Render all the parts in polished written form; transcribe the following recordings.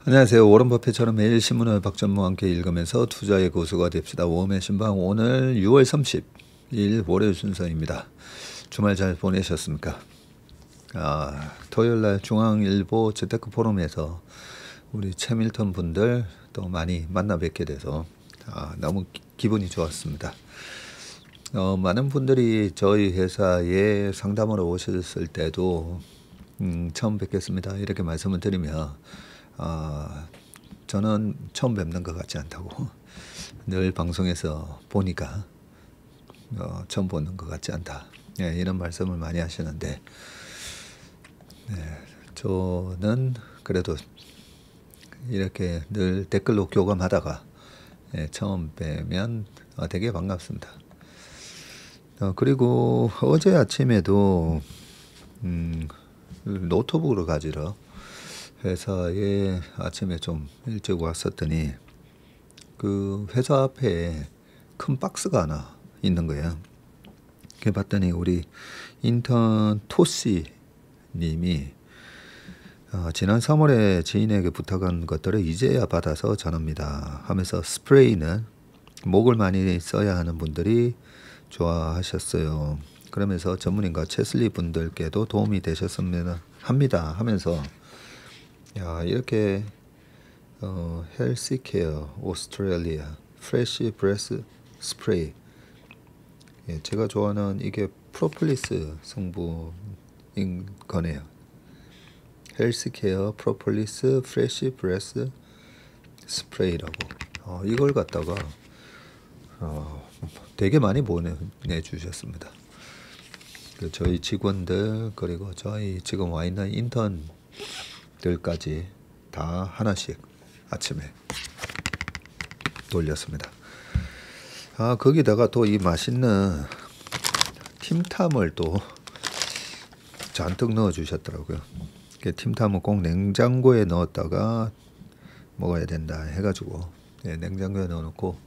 안녕하세요. 워런 버핏처럼 매일 신문을 박전무와 함께 읽으면서 투자의 고수가 됩시다. 웜의 신방 오늘 6월 30일 월요일 순서입니다. 주말 잘 보내셨습니까? 토요일날 중앙일보 재테크 포럼에서 우리 최밀턴 분들 또 많이 만나 뵙게 돼서 너무 기분이 좋았습니다. 많은 분들이 저희 회사에 상담으로 오셨을 때도 처음 뵙겠습니다 이렇게 말씀을 드리며 저는 처음 뵙는 것 같지 않다고 늘 방송에서 보니까 처음 보는 것 같지 않다 이런 말씀을 많이 하시는데 저는 그래도 이렇게 늘 댓글로 교감하다가 처음 뵈면 되게 반갑습니다. 그리고 어제 아침에도 노트북을 가지러 회사에 아침에 좀 일찍 왔었더니 그 회사 앞에 큰 박스가 하나 있는 거예요. 그래 봤더니 우리 인턴 토씨 님이 지난 3월에 지인에게 부탁한 것들을 이제야 받아서 전합니다 하면서 스프레이는 목을 많이 써야 하는 분들이 좋아하셨어요. 그러면서 전문인과 체슬리 분들께도 도움이 되셨으면 합니다 하면서 이렇게 헬스케어 오스트레일리아 프레시 브레스 스프레이 제가 좋아하는 이게 프로폴리스 성분인 거네요. 헬스케어 프로폴리스 프레시 브레스 스프레이라고 이걸 갖다가 되게 많이 보내주셨습니다. 저희 직원들 그리고 저희 지금 와 있는 인턴들까지 다 하나씩 아침에 돌렸습니다. 거기다가 또 이 맛있는 팀탐을 또 잔뜩 넣어 주셨더라고요. 팀탐은 꼭 냉장고에 넣었다가 먹어야 된다 해가지고 냉장고에 넣어놓고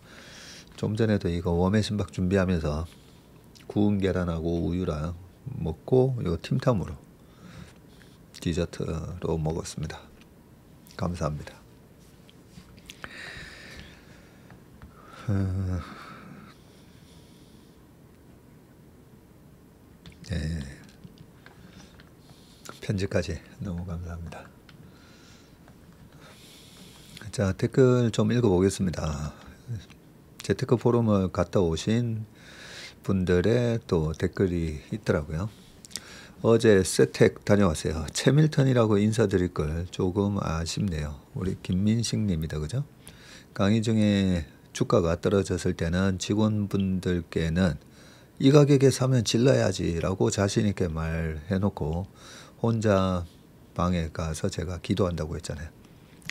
좀 전에도 이거 웜의 신박 준비하면서 구운 계란하고 우유랑 먹고 이거 팀탐으로 디저트로 먹었습니다. 감사합니다. 편지까지 너무 감사합니다. 자, 댓글 좀 읽어보겠습니다. 재테크 포럼을 갔다 오신 분들의 또 댓글이 있더라고요. 어제 세텍 다녀왔어요. 최밀턴이라고 인사드릴 걸 조금 아쉽네요. 우리 김민식 님이다 그죠? 강의 중에 주가가 떨어졌을 때는 직원분들께는 이 가격에 사면 질러야지 라고 자신있게 말해놓고 혼자 방에 가서 제가 기도한다고 했잖아요.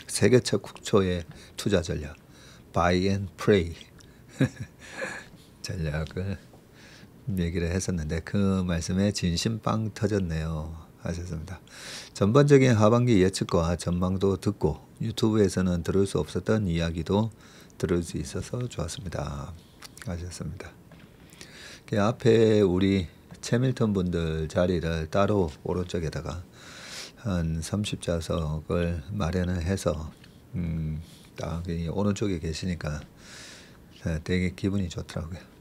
세계 최고초의 투자 전략 Buy and Pray 전략을 얘기를 했었는데 그 말씀에 진심 빵 터졌네요 하셨습니다. 전반적인 하반기 예측과 전망도 듣고 유튜브에서는 들을 수 없었던 이야기도 들을 수 있어서 좋았습니다 하셨습니다. 앞에 우리 최밀턴 분들 자리를 따로 오른쪽에다가 한 30좌석을 마련을 해서 딱 오른쪽에 계시니까 되게 기분이 좋더라고요.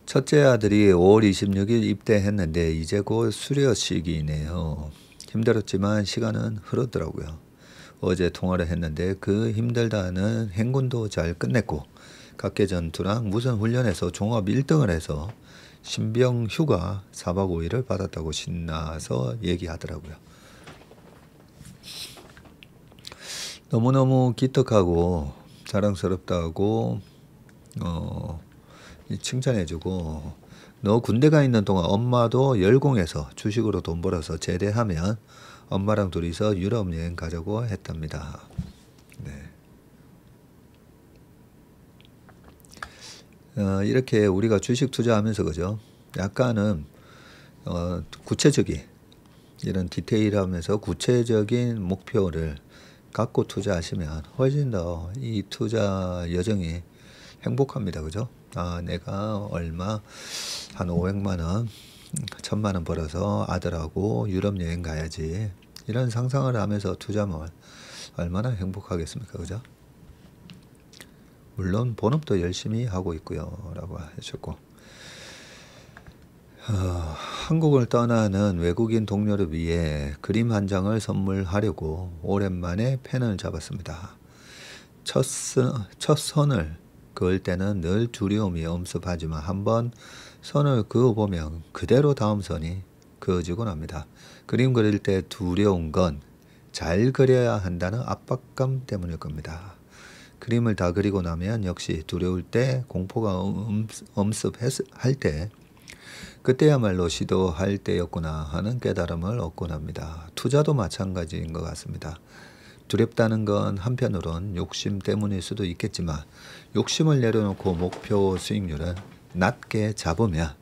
첫째 아들이 5월 26일 입대했는데 이제 곧 수료 시기네요. 힘들었지만 시간은 흐르더라고요. 어제 통화를 했는데 그 힘들다는 행군도 잘 끝냈고 각계 전투랑 무선 훈련에서 종합 1등을 해서 신병 휴가 4박 5일을 받았다고 신나서 얘기하더라고요. 너무너무 기특하고 자랑스럽다고 칭찬해주고 너 군대 가 있는 동안 엄마도 열공해서 주식으로 돈 벌어서 제대하면 엄마랑 둘이서 유럽 여행 가자고 했답니다. 이렇게 우리가 주식 투자하면서 그죠? 약간은 구체적인 이런 디테일하면서 구체적인 목표를 갖고 투자하시면 훨씬 더 이 투자 여정이 행복합니다. 그죠? 내가 얼마 한 500만 원, 1000만 원 벌어서 아들하고 유럽 여행 가야지. 이런 상상을 하면서 투자하면 얼마나 행복하겠습니까? 그죠? 물론 본업도 열심히 하고 있고요. 라고 하셨고, 한국을 떠나는 외국인 동료를 위해 그림 한 장을 선물하려고 오랜만에 펜을 잡았습니다. 첫 선을 그을 때는 늘 두려움이 엄습하지만 한번 선을 그어보면 그대로 다음 선이 그어지곤 합니다. 그림 그릴 때 두려운 건 잘 그려야 한다는 압박감 때문일 겁니다. 그림을 다 그리고 나면 역시 두려울 때, 공포가 엄습할 때, 그때야말로 시도할 때였구나 하는 깨달음을 얻곤 합니다. 투자도 마찬가지인 것 같습니다. 두렵다는 건 한편으론 욕심 때문일 수도 있겠지만 욕심을 내려놓고 목표 수익률을 낮게 잡으면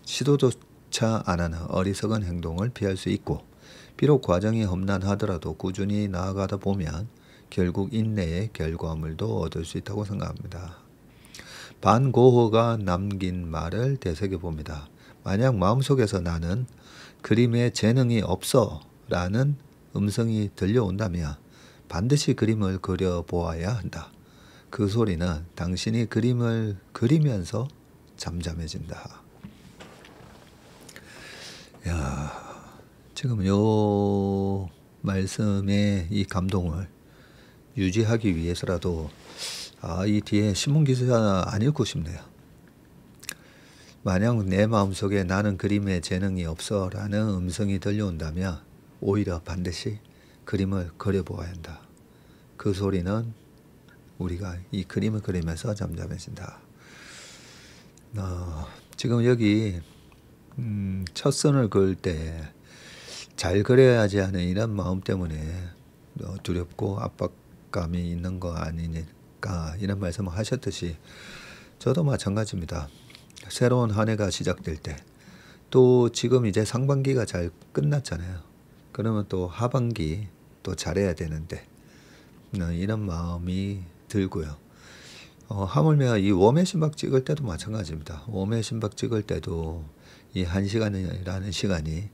시도조차 안 하는 어리석은 행동을 피할 수 있고, 비록 과정이 험난하더라도 꾸준히 나아가다 보면 결국 인내의 결과물도 얻을 수 있다고 생각합니다. 반고흐가 남긴 말을 되새겨 봅니다. 만약 마음속에서 나는 그림에 재능이 없어 라는 음성이 들려온다면 반드시 그림을 그려보아야 한다. 그 소리는 당신이 그림을 그리면서 잠잠해진다. 야, 지금 요 말씀의 이 감동을 유지하기 위해서라도 이 뒤에 신문 기사 안 읽고 싶네요. 만약 내 마음속에 나는 그림에 재능이 없어 라는 음성이 들려온다면 오히려 반드시 그림을 그려보아야 한다. 그 소리는 우리가 이 그림을 그리면서 잠잠해진다. 지금 여기 첫 선을 그을 때 잘 그려야지 하는 이런 마음 때문에 두렵고 압박감이 있는 거 아니니까 이런 말씀을 하셨듯이 저도 마찬가지입니다. 새로운 한 해가 시작될 때, 또 지금 이제 상반기가 잘 끝났잖아요. 그러면 또 하반기 또 잘해야 되는데 이런 마음이 들고요. 하물며 이 웜의 신박 찍을 때도 마찬가지입니다. 웜의 신박 찍을 때도 이 1시간이라는 시간이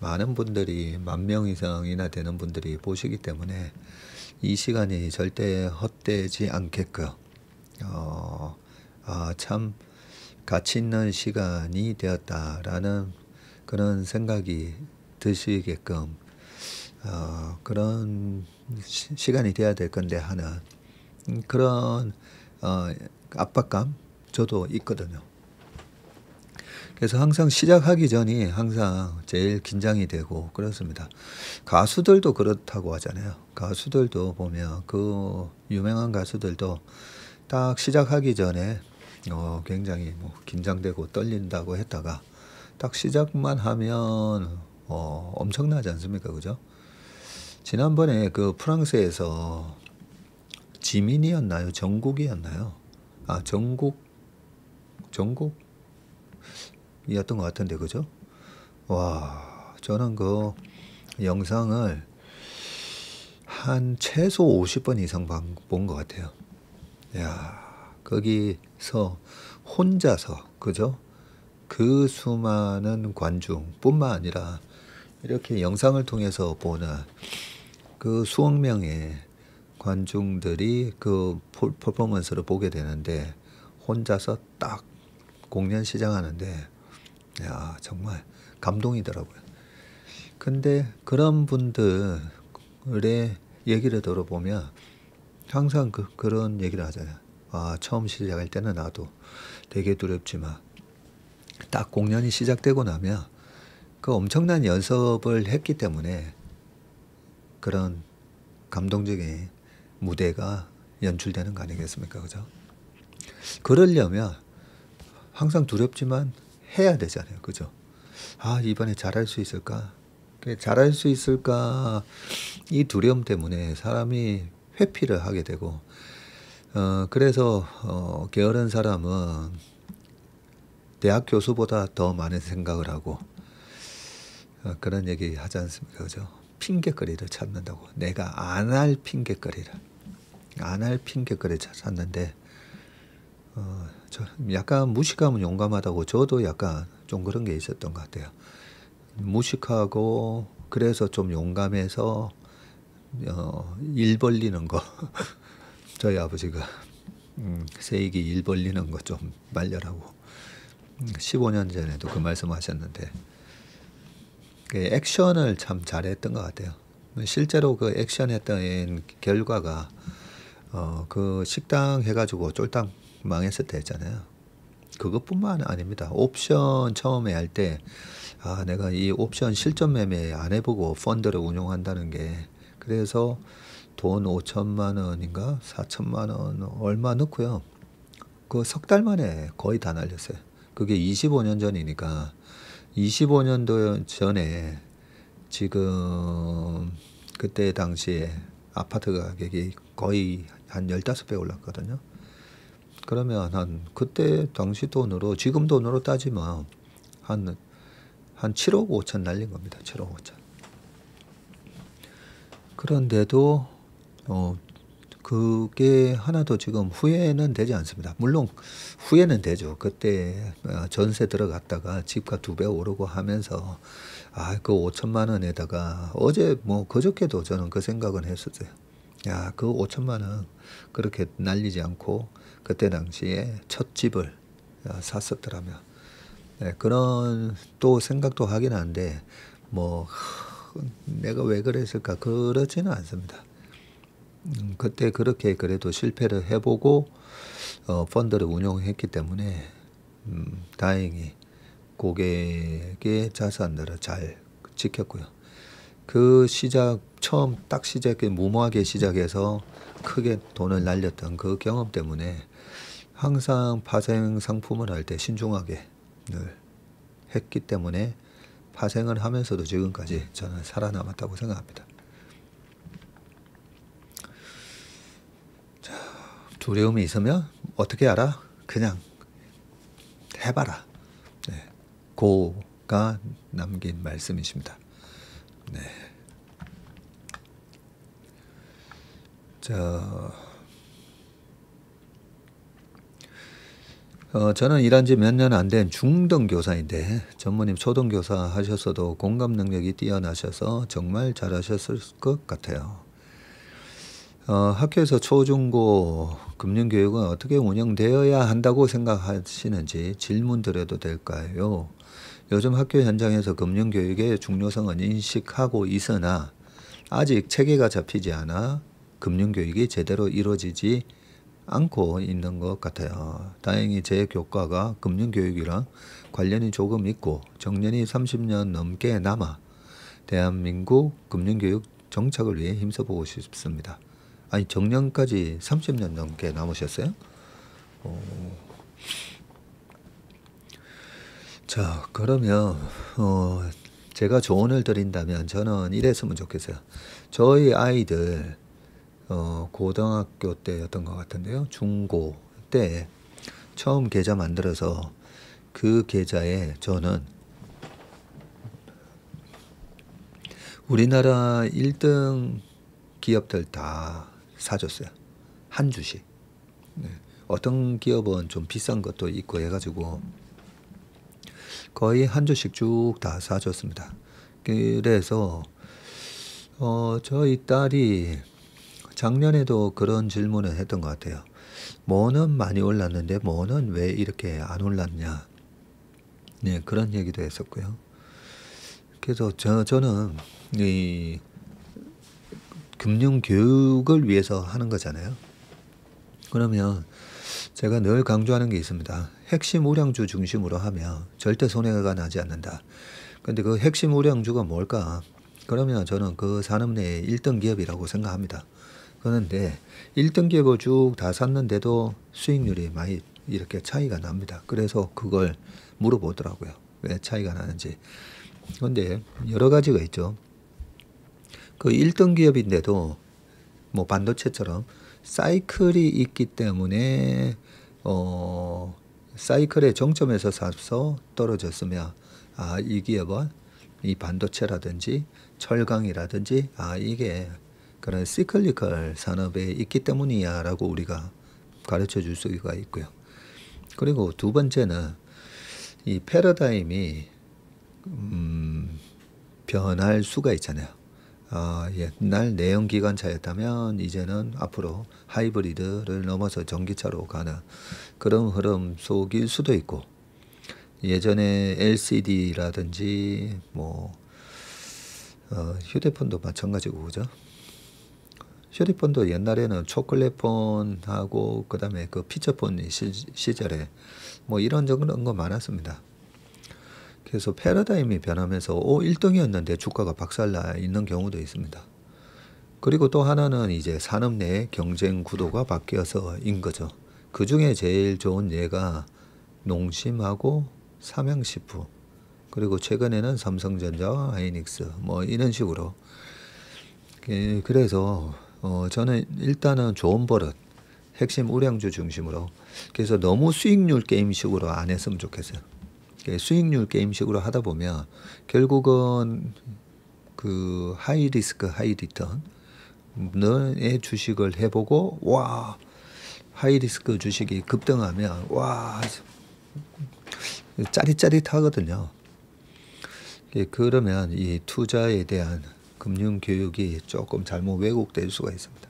많은 분들이 10,000명 이상이나 되는 분들이 보시기 때문에 이 시간이 절대 헛되지 않게끔 참 가치 있는 시간이 되었다라는 그런 생각이 드시게끔 그런 시간이 돼야 될 건데 하는 그런 압박감 저도 있거든요. 그래서 항상 시작하기 전이 항상 제일 긴장이 되고 그렇습니다. 가수들도 그렇다고 하잖아요. 가수들도 보면 그 유명한 가수들도 딱 시작하기 전에 굉장히 긴장되고 떨린다고 했다가 딱 시작만 하면 엄청나지 않습니까? 그죠? 지난번에 그 프랑스에서 지민이었나요? 정국이었나요? 정국이었던 것 같은데, 그죠? 와, 저는 그 영상을 한 최소 50번 이상 본 것 같아요. 야, 거기서 혼자서, 그죠? 그 수많은 관중뿐만 아니라 이렇게 영상을 통해서 보는 그 수억 명의 관중들이 그 퍼포먼스를 보게 되는데 혼자서 딱 공연 시작하는데 야, 정말 감동이더라고요. 근데 그런 분들의 얘기를 들어보면 항상 그런 얘기를 하잖아요. 처음 시작할 때는 나도 되게 두렵지만 딱 공연이 시작되고 나면 그 엄청난 연습을 했기 때문에 그런 감동적인 무대가 연출되는 거 아니겠습니까? 그죠? 그러려면 항상 두렵지만 해야 되잖아요. 그죠? 이번에 잘할 수 있을까? 잘할 수 있을까? 이 두려움 때문에 사람이 회피를 하게 되고, 그래서, 게으른 사람은 대학 교수보다 더 많은 생각을 하고, 그런 얘기 하지 않습니까? 그죠? 핑계거리를 찾는다고. 내가 안 할 핑계거리를 찾는데, 저 약간 무식하면 용감하다고 저도 약간 좀 그런 게 있었던 것 같아요. 무식하고 그래서 좀 용감해서 일 벌리는 거 저희 아버지가 세익이 일 벌리는 거 좀 말려라고 15년 전에도 그 말씀하셨는데 그 액션을 참 잘했던 것 같아요. 실제로 그 액션했던 결과가 그 식당 해가지고 쫄딱 망했을 때 했잖아요. 그것뿐만 아닙니다. 옵션 처음에 할 때 내가 이 옵션 실전 매매 안 해보고 펀드를 운용한다는 게 그래서 돈 5천만 원인가 4천만 원 얼마 넣고요. 그 석 달 만에 거의 다 날렸어요. 그게 25년 전이니까 25년도 전에 지금 그때 당시에 아파트 가격이 거의 한 15배 올랐거든요. 그러면 한 그때 당시 돈으로 지금 돈으로 따지면 한 7억 5천 날린 겁니다. 7억 5천. 그런데도 그게 하나도 지금 후회는 되지 않습니다. 물론 후회는 되죠. 그때 전세 들어갔다가 집값 2배 오르고 하면서 그 5천만 원에다가 어제 뭐 그저께도 저는 그 생각은 했었어요. 야, 그 5천만 원 그렇게 날리지 않고 그때 당시에 첫 집을 샀었더라면 그런 또 생각도 하긴 한데 뭐 내가 왜 그랬을까 그렇지는 않습니다. 그때 그렇게 그래도 실패를 해보고 펀드를 운용했기 때문에 다행히 고객의 자산들을 잘 지켰고요. 그 처음 딱 무모하게 시작해서 크게 돈을 날렸던 그 경험 때문에 항상 파생 상품을 할 때 신중하게 늘 했기 때문에 파생을 하면서도 지금까지 저는 살아남았다고 생각합니다. 자, 두려움이 있으면 어떻게 알아? 그냥 해봐라. 네, 고가 남긴 말씀이십니다. 네. 저는 일한 지 몇 년 안 된 중등 교사인데 전무님 초등 교사 하셨어도 공감 능력이 뛰어나셔서 정말 잘하셨을 것 같아요. 학교에서 초중고 금융교육은 어떻게 운영되어야 한다고 생각하시는지 질문 드려도 될까요? 요즘 학교 현장에서 금융교육의 중요성은 인식하고 있으나 아직 체계가 잡히지 않아 금융교육이 제대로 이루어지지 않고 있는 것 같아요. 다행히 제 교과가 금융교육이랑 관련이 조금 있고 정년이 30년 넘게 남아 대한민국 금융교육 정착을 위해 힘써보고 싶습니다. 아니 정년까지 30년 넘게 남으셨어요? 자, 그러면 제가 조언을 드린다면 저는 이랬으면 좋겠어요. 저희 아이들 고등학교 때였던 것 같은데요. 중고 때 처음 계좌 만들어서 그 계좌에 저는 우리나라 1등 기업들 다 사줬어요. 한 주씩. 네. 어떤 기업은 좀 비싼 것도 있고 해가지고 거의 한 주씩 쭉 다 사줬습니다. 그래서 저희 딸이 작년에도 그런 질문을 했던 것 같아요. 뭐는 많이 올랐는데 뭐는 왜 이렇게 안 올랐냐. 네, 그런 얘기도 했었고요. 그래서 저는 이 금융교육을 위해서 하는 거잖아요. 그러면 제가 늘 강조하는 게 있습니다. 핵심 우량주 중심으로 하면 절대 손해가 나지 않는다. 근데 그 핵심 우량주가 뭘까? 그러면 저는 그 산업 내의 1등 기업이라고 생각합니다. 그런데 1등 기업을 쭉 다 샀는데도 수익률이 많이 이렇게 차이가 납니다. 그래서 그걸 물어보더라고요. 왜 차이가 나는지. 그런데 여러 가지가 있죠. 그 1등 기업인데도 뭐 반도체처럼 사이클이 있기 때문에 사이클의 정점에서 사서 떨어졌으면 이 기업은 이 반도체라든지 철강이라든지 이게 그런 시클리컬 산업에 있기 때문이야 라고 우리가 가르쳐 줄 수가 있고요. 그리고 두 번째는 이 패러다임이 변할 수가 있잖아요. 옛날 내연 기관차였다면 이제는 앞으로 하이브리드를 넘어서 전기차로 가는 그런 흐름 속일 수도 있고, 예전에 LCD라든지 뭐 휴대폰도 마찬가지고, 그죠? 휴대폰도 옛날에는 초콜릿폰하고 그다음에 그 피처폰 시절에 뭐 이런저런 거 많았습니다. 그래서 패러다임이 변하면서 1등이었는데 주가가 박살나 있는 경우도 있습니다. 그리고 또 하나는 이제 산업 내 경쟁 구도가 바뀌어서인 거죠. 그 중에 제일 좋은 예가 농심하고 삼양식품, 그리고 최근에는 삼성전자와 하이닉스 뭐 이런 식으로. 그래서 저는 일단은 좋은 버릇, 핵심 우량주 중심으로, 그래서 너무 수익률 게임식으로 안 했으면 좋겠어요. 수익률 게임식으로 하다 보면 결국은 그 하이 리스크 하이 리턴의 주식을 해보고, 와, 하이 리스크 주식이 급등하면 와, 짜릿짜릿하거든요. 그러면 이 투자에 대한 금융 교육이 조금 잘못 왜곡될 수가 있습니다.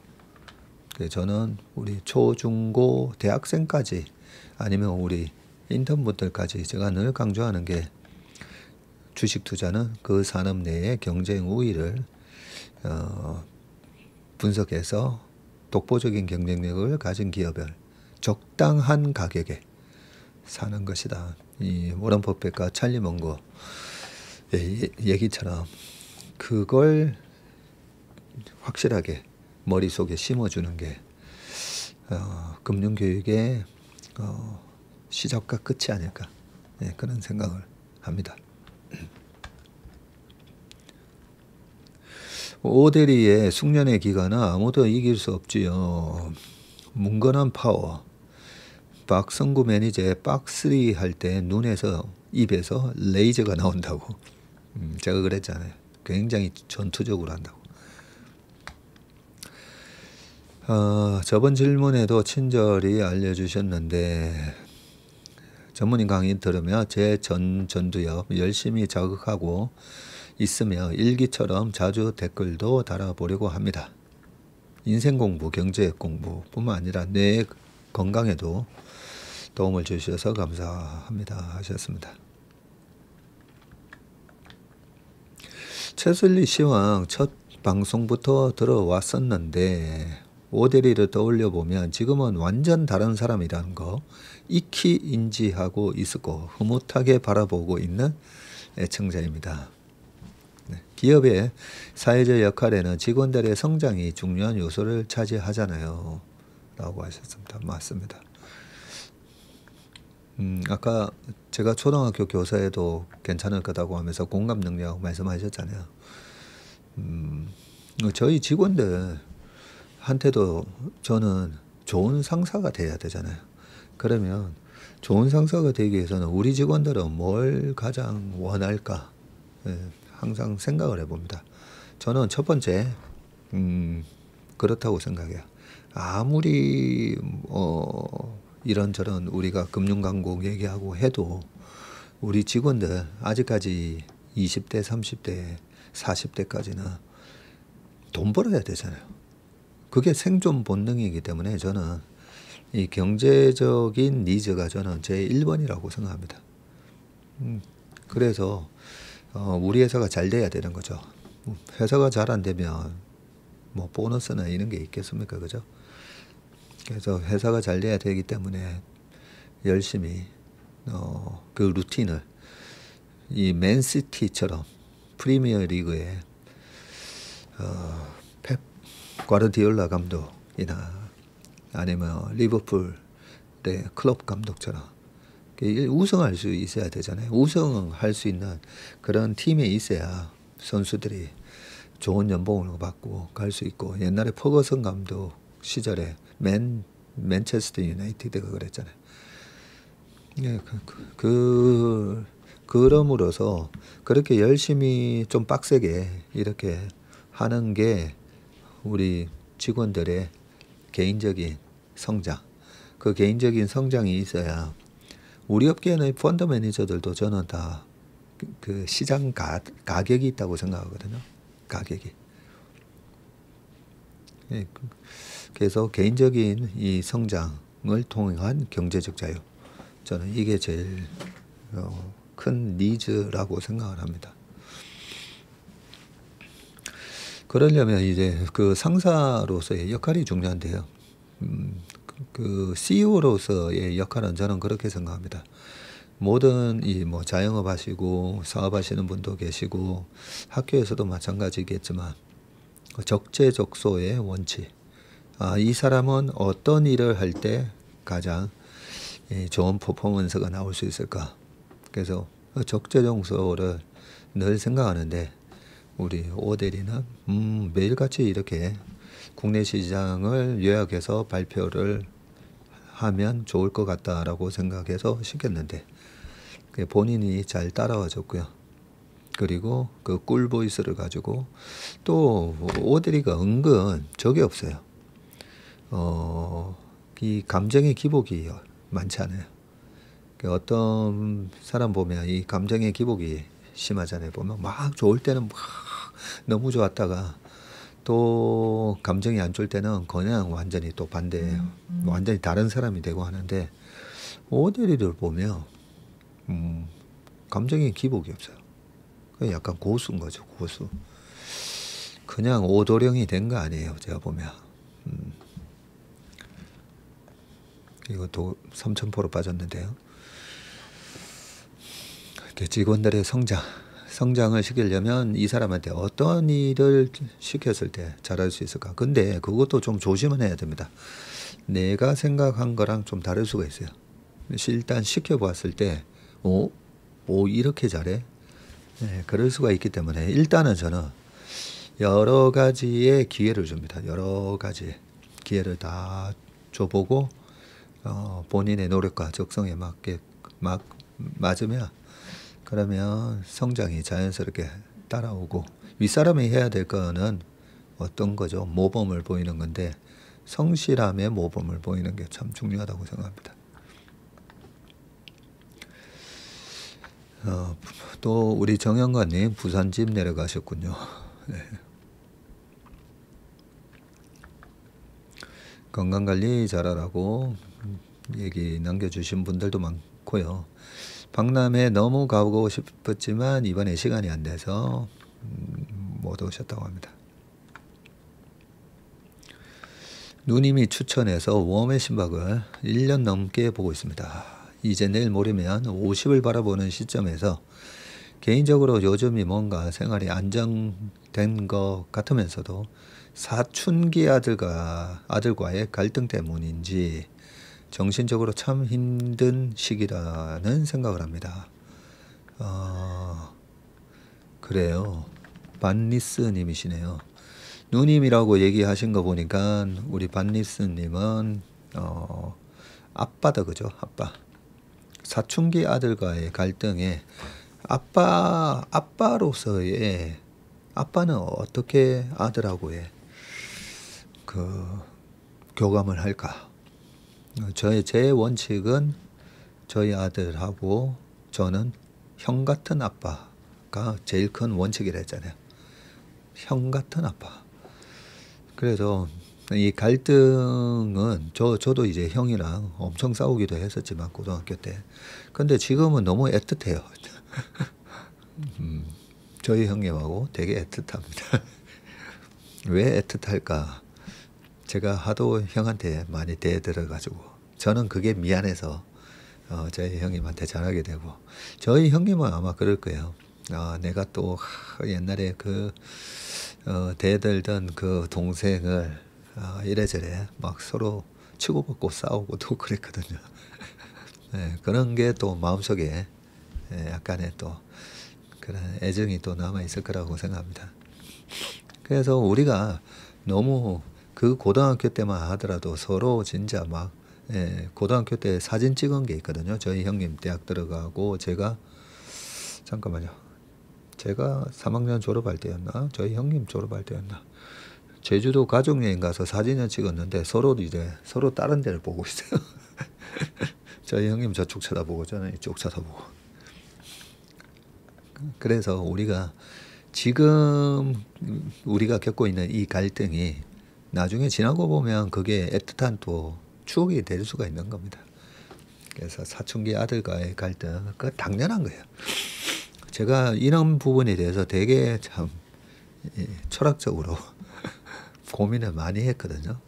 저는 우리 초, 중, 고, 대학생까지 아니면 우리 인턴분들까지 제가 늘 강조하는 게, 주식 투자는 그 산업 내의 경쟁 우위를 분석해서 독보적인 경쟁력을 가진 기업을 적당한 가격에 사는 것이다. 이 워런 버핏과 찰리 먼거의 얘기처럼 그걸 확실하게 머릿속에 심어주는 게 금융교육의 시작과 끝이 아닐까, 그런 생각을 합니다. 오대리의 숙련의 기간은 아무도 이길 수 없지요. 문건한 파워. 박성구 매니저의 박3 할 때 눈에서 입에서 레이저가 나온다고. 제가 그랬잖아요. 굉장히 전투적으로 한다고. 저번 질문에도 친절히 알려주셨는데, 전문인 강의 들으며 제 전두엽 열심히 자극하고 있으며 일기처럼 자주 댓글도 달아보려고 합니다. 인생 공부, 경제 공부뿐만 아니라 뇌 건강에도 도움을 주셔서 감사합니다 하셨습니다. 최슬리 시황 첫 방송부터 들어왔었는데 오대리를 떠올려 보면 지금은 완전 다른 사람이라는 거 익히 인지하고 있었고 흐뭇하게 바라보고 있는 애청자입니다. 기업의 사회적 역할에는 직원들의 성장이 중요한 요소를 차지하잖아요 라고 하셨습니다. 맞습니다. 아까 제가 초등학교 교사에도 괜찮을 거다고 하면서 공감 능력 말씀하셨잖아요. 저희 직원들한테도 저는 좋은 상사가 돼야 되잖아요. 그러면 좋은 상사가 되기 위해서는 우리 직원들은 뭘 가장 원할까? 항상 생각을 해봅니다. 저는 첫 번째 그렇다고 생각해요. 아무리 이런저런 우리가 금융강국 얘기하고 해도 우리 직원들 아직까지 20대, 30대, 40대까지는 돈 벌어야 되잖아요. 그게 생존 본능이기 때문에 저는 이 경제적인 니즈가 저는 제 1번이라고 생각합니다. 그래서 우리 회사가 잘 돼야 되는 거죠. 회사가 잘 안 되면 뭐 보너스나 이런 게 있겠습니까, 그죠? 그래서 회사가 잘 돼야 되기 때문에 열심히 그 루틴을 이 맨시티처럼 프리미어 리그에 펩 과르디올라 감독이나 아니면 리버풀의 클럽 감독처럼 우승할 수 있어야 되잖아요. 우승할 수 있는 그런 팀에 있어야 선수들이 좋은 연봉을 받고 갈 수 있고, 옛날에 퍼거슨 감독 시절에 맨체스터 유나이티드가 그랬잖아요. 그럼으로써 그렇게 열심히 좀 빡세게 이렇게 하는 게 우리 직원들의 개인적인 성장, 그 개인적인 성장이 있어야 우리 업계의 펀드 매니저들도 저는 다 그 시장 가격이 있다고 생각하거든요. 가격이. 예, 그래서 개인적인 이 성장을 통한 경제적 자유. 저는 이게 제일 큰 니즈라고 생각을 합니다. 그러려면 이제 그 상사로서의 역할이 중요한데요. 그 CEO로서의 역할은 저는 그렇게 생각합니다. 모든 이 뭐 자영업 하시고 사업하시는 분도 계시고 학교에서도 마찬가지겠지만 적재적소의 원칙. 이 사람은 어떤 일을 할 때 가장 좋은 퍼포먼스가 나올 수 있을까? 그래서 적재적소를 늘 생각하는데 우리 오대리는 매일같이 이렇게 국내 시장을 요약해서 발표를 하면 좋을 것 같다라고 생각해서 시켰는데 본인이 잘 따라와 줬고요. 그리고 그 꿀 보이스를 가지고 또 오대리가 은근 적이 없어요. 이 감정의 기복이 많지 않아요. 어떤 사람 보면 이 감정의 기복이 심하잖아요. 보면 막 좋을 때는 막 너무 좋았다가 또 감정이 안 좋을 때는 그냥 완전히 또 반대예요. 완전히 다른 사람이 되고 하는데 오대리를 보면 감정의 기복이 없어요. 약간 고수인 거죠. 고수. 그냥 오도령이 된 거 아니에요. 제가 보면. 이것도 3,000% 빠졌는데요. 직원들의 성장을 시키려면 이 사람한테 어떤 일을 시켰을 때 잘할 수 있을까? 근데 그것도 좀 조심은 해야 됩니다. 내가 생각한 거랑 좀 다를 수가 있어요. 일단 시켜봤을 때, 이렇게 잘해? 네, 그럴 수가 있기 때문에 일단은 저는 여러 가지의 기회를 줍니다. 여러 가지 기회를 다 줘보고 본인의 노력과 적성에 맞게 맞으면 그러면 성장이 자연스럽게 따라오고 윗사람이 해야 될 거는 어떤 거죠? 모범을 보이는 건데 성실함의 모범을 보이는 게 참 중요하다고 생각합니다. 또 우리 정영관님 부산집 내려가셨군요. 네. 건강관리 잘하라고 얘기 남겨주신 분들도 많고요. 박람회 너무 가고 싶었지만 이번에 시간이 안 돼서 못 오셨다고 합니다. 누님이 추천해서 웜의 신박을 1년 넘게 보고 있습니다. 이제 내일 모레면 50을 바라보는 시점에서 개인적으로 요즘이 뭔가 생활이 안정된 것 같으면서도 사춘기 아들과의 갈등 때문인지 정신적으로 참 힘든 시기라는 생각을 합니다. 그래요. 반리스님이시네요. 누님이라고 얘기하신 거 보니까 우리 반리스님은 아빠다 그죠? 아빠. 사춘기 아들과의 갈등에 아빠로서의 아빠는 어떻게 아들하고의 그 교감을 할까? 제 원칙은 저희 아들하고 저는 형 같은 아빠가 제일 큰 원칙이라 했잖아요. 형 같은 아빠. 그래서 이 갈등은 저도 이제 형이랑 엄청 싸우기도 했었지만 고등학교 때. 근데 지금은 너무 애틋해요. 저희 형님하고 되게 애틋합니다. 왜 애틋할까? 제가 하도 형한테 많이 대들어가지고 저는 그게 미안해서 저희 형님한테 잘하게 되고 저희 형님은 아마 그럴 거예요. 내가 또 옛날에 그 대들던 그 동생을 이래저래 막 서로 치고받고 싸우고 또 그랬거든요. 네, 그런 게 또 마음속에 약간의 또 그런 애정이 또 남아있을 거라고 생각합니다. 그래서 우리가 너무 그 고등학교 때만 하더라도 서로 진짜 막 고등학교 때 사진 찍은 게 있거든요. 저희 형님 대학 들어가고 제가 잠깐만요. 제가 3학년 졸업할 때였나? 저희 형님 졸업할 때였나? 제주도 가족여행 가서 사진을 찍었는데 서로 다른 데를 보고 있어요. 저희 형님 저쪽 쳐다보고 저는 이쪽 쳐다보고. 그래서 우리가 지금 우리가 겪고 있는 이 갈등이 나중에 지나고 보면 그게 애틋한 또 추억이 될 수가 있는 겁니다. 그래서 사춘기 아들과의 갈등, 그거 당연한 거예요. 제가 이런 부분에 대해서 되게 참 철학적으로 고민을 많이 했거든요.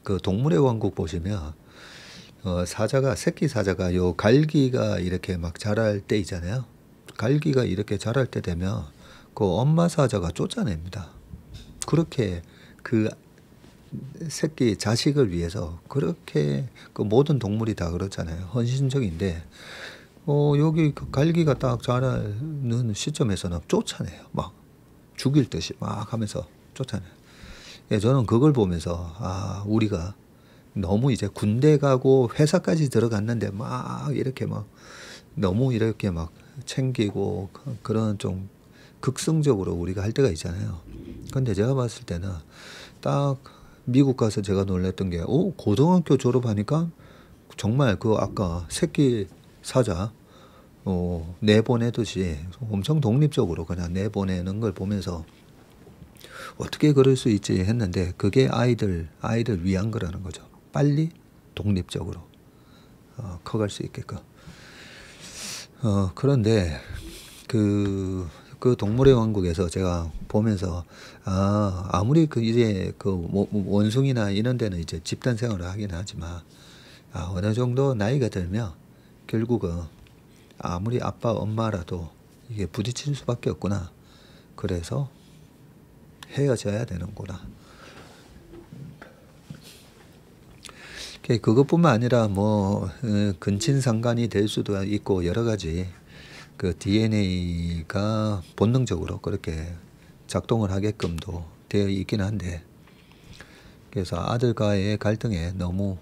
그 동물의 왕국 보시면 사자가 새끼 사자가 요 갈기가 이렇게 막 자랄 때 있잖아요. 갈기가 이렇게 자랄 때 되면 그 엄마 사자가 쫓아냅니다. 그렇게 그 새끼 자식을 위해서 그렇게 그 모든 동물이 다 그렇잖아요. 헌신적인데 여기 그 갈기가 딱 자라는 시점에서는 쫓아내요. 막 죽일 듯이 막 하면서 쫓아내요. 예, 저는 그걸 보면서 우리가 너무 이제 군대 가고 회사까지 들어갔는데 막 이렇게 막 너무 이렇게 막 챙기고 그런 좀 극성적으로 우리가 할 때가 있잖아요. 근데 제가 봤을 때는 딱 미국 가서 제가 놀랐던 게 고등학교 졸업하니까 정말 그 아까 새끼 사자 내보내듯이 엄청 독립적으로 그냥 내보내는 걸 보면서 어떻게 그럴 수 있지 했는데 그게 아이들 위한 거라는 거죠. 빨리 독립적으로 커갈 수 있게끔. 그런데 그 동물의 왕국에서 제가 보면서 아무리 그 이제 그 원숭이나 이런 데는 이제 집단 생활을 하긴 하지만 어느 정도 나이가 들면 결국은 아무리 아빠 엄마라도 이게 부딪힐 수밖에 없구나. 그래서 헤어져야 되는구나. 그것뿐만 아니라 뭐 근친상간이 될 수도 있고 여러 가지 그 DNA가 본능적으로 그렇게 작동을 하게끔도 되어 있긴 한데 그래서 아들과의 갈등에 너무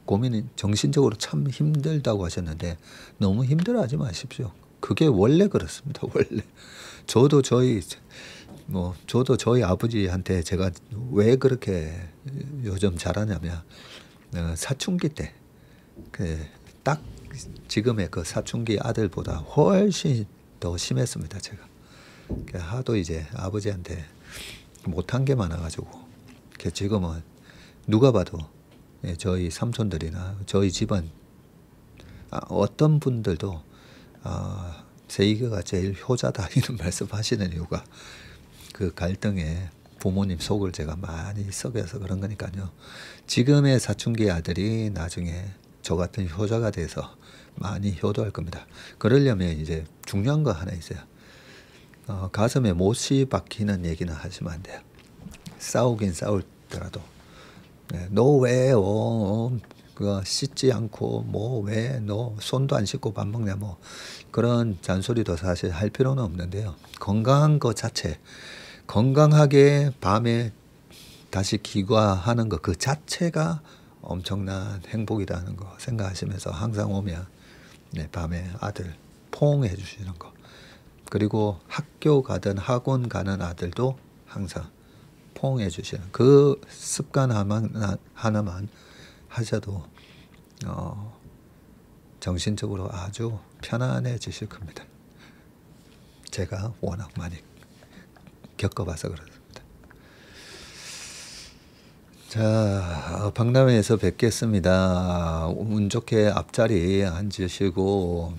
고민이 정신적으로 참 힘들다고 하셨는데 너무 힘들어하지 마십시오. 그게 원래 그렇습니다. 원래 저도 저희 아버지한테 제가 왜 그렇게 요즘 잘하냐면 사춘기 때 딱 지금의 그 사춘기 아들보다 훨씬 더 심했습니다. 제가 하도 이제 아버지한테 못한 게 많아가지고 지금은 누가 봐도 저희 삼촌들이나 저희 집안 어떤 분들도 세이가가 제일 효자다 이런 말씀하시는 이유가 그 갈등에 부모님 속을 제가 많이 썩여서 그런 거니까요. 지금의 사춘기 아들이 나중에 저 같은 효자가 돼서 많이 효도할 겁니다. 그러려면 이제 중요한 거 하나 있어요. 가슴에 못이 박히는 얘기는 하시면 안 돼요. 싸우긴 싸울더라도 너 왜 그거 씻지 않고 뭐 왜 너 손도 안 씻고 밥 먹냐 뭐 그런 잔소리도 사실 할 필요는 없는데요. 건강한 것 자체 건강하게 밤에 다시 기과하는 것 그 자체가 엄청난 행복이라는 거 생각하시면서 항상 오면 밤에 아들 포옹해 주시는 거 그리고 학교 가든 학원 가는 아들도 항상 포옹해 주시는 그 습관 하나만 하셔도 정신적으로 아주 편안해지실 겁니다. 제가 워낙 많이 겪어봐서 그렇습니다. 자, 박람회에서 뵙겠습니다. 운 좋게 앞자리 앉으시고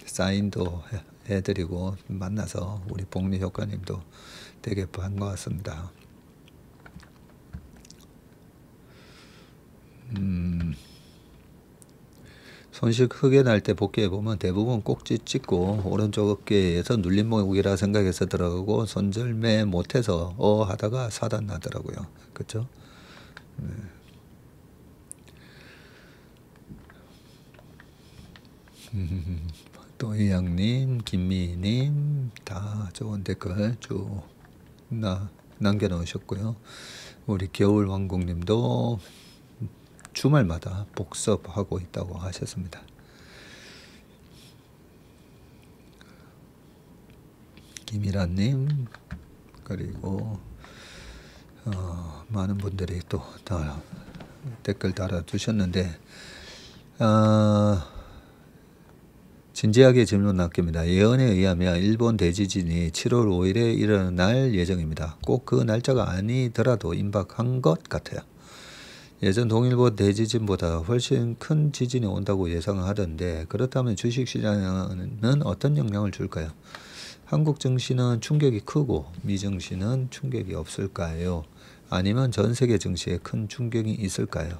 사인도 해드리고 만나서 우리 복리 효과님도 되게 반가웠습니다. 손실 크게 날 때 복귀해보면 대부분 꼭지 찍고 오른쪽 어깨에서 눌림목이라 생각해서 들어가고 손절매 못해서 하다가 사단 나더라고요. 그쵸? 또 이양님, 김미희님 다 좋은 댓글 쭉 남겨놓으셨고요. 우리 겨울왕국님도 주말마다 복습하고 있다고 하셨습니다. 김일아님 그리고 많은 분들이 또 다 댓글 달아주셨는데 진지하게 질문 남깁니다. 예언에 의하면 일본 대지진이 7월 5일에 일어날 예정입니다. 꼭 그 날짜가 아니더라도 임박한 것 같아요. 예전 동일본 대지진보다 훨씬 큰 지진이 온다고 예상하던데 그렇다면 주식시장에는 어떤 영향을 줄까요? 한국 증시는 충격이 크고 미 증시는 충격이 없을까요? 아니면 전 세계 증시에 큰 충격이 있을까요?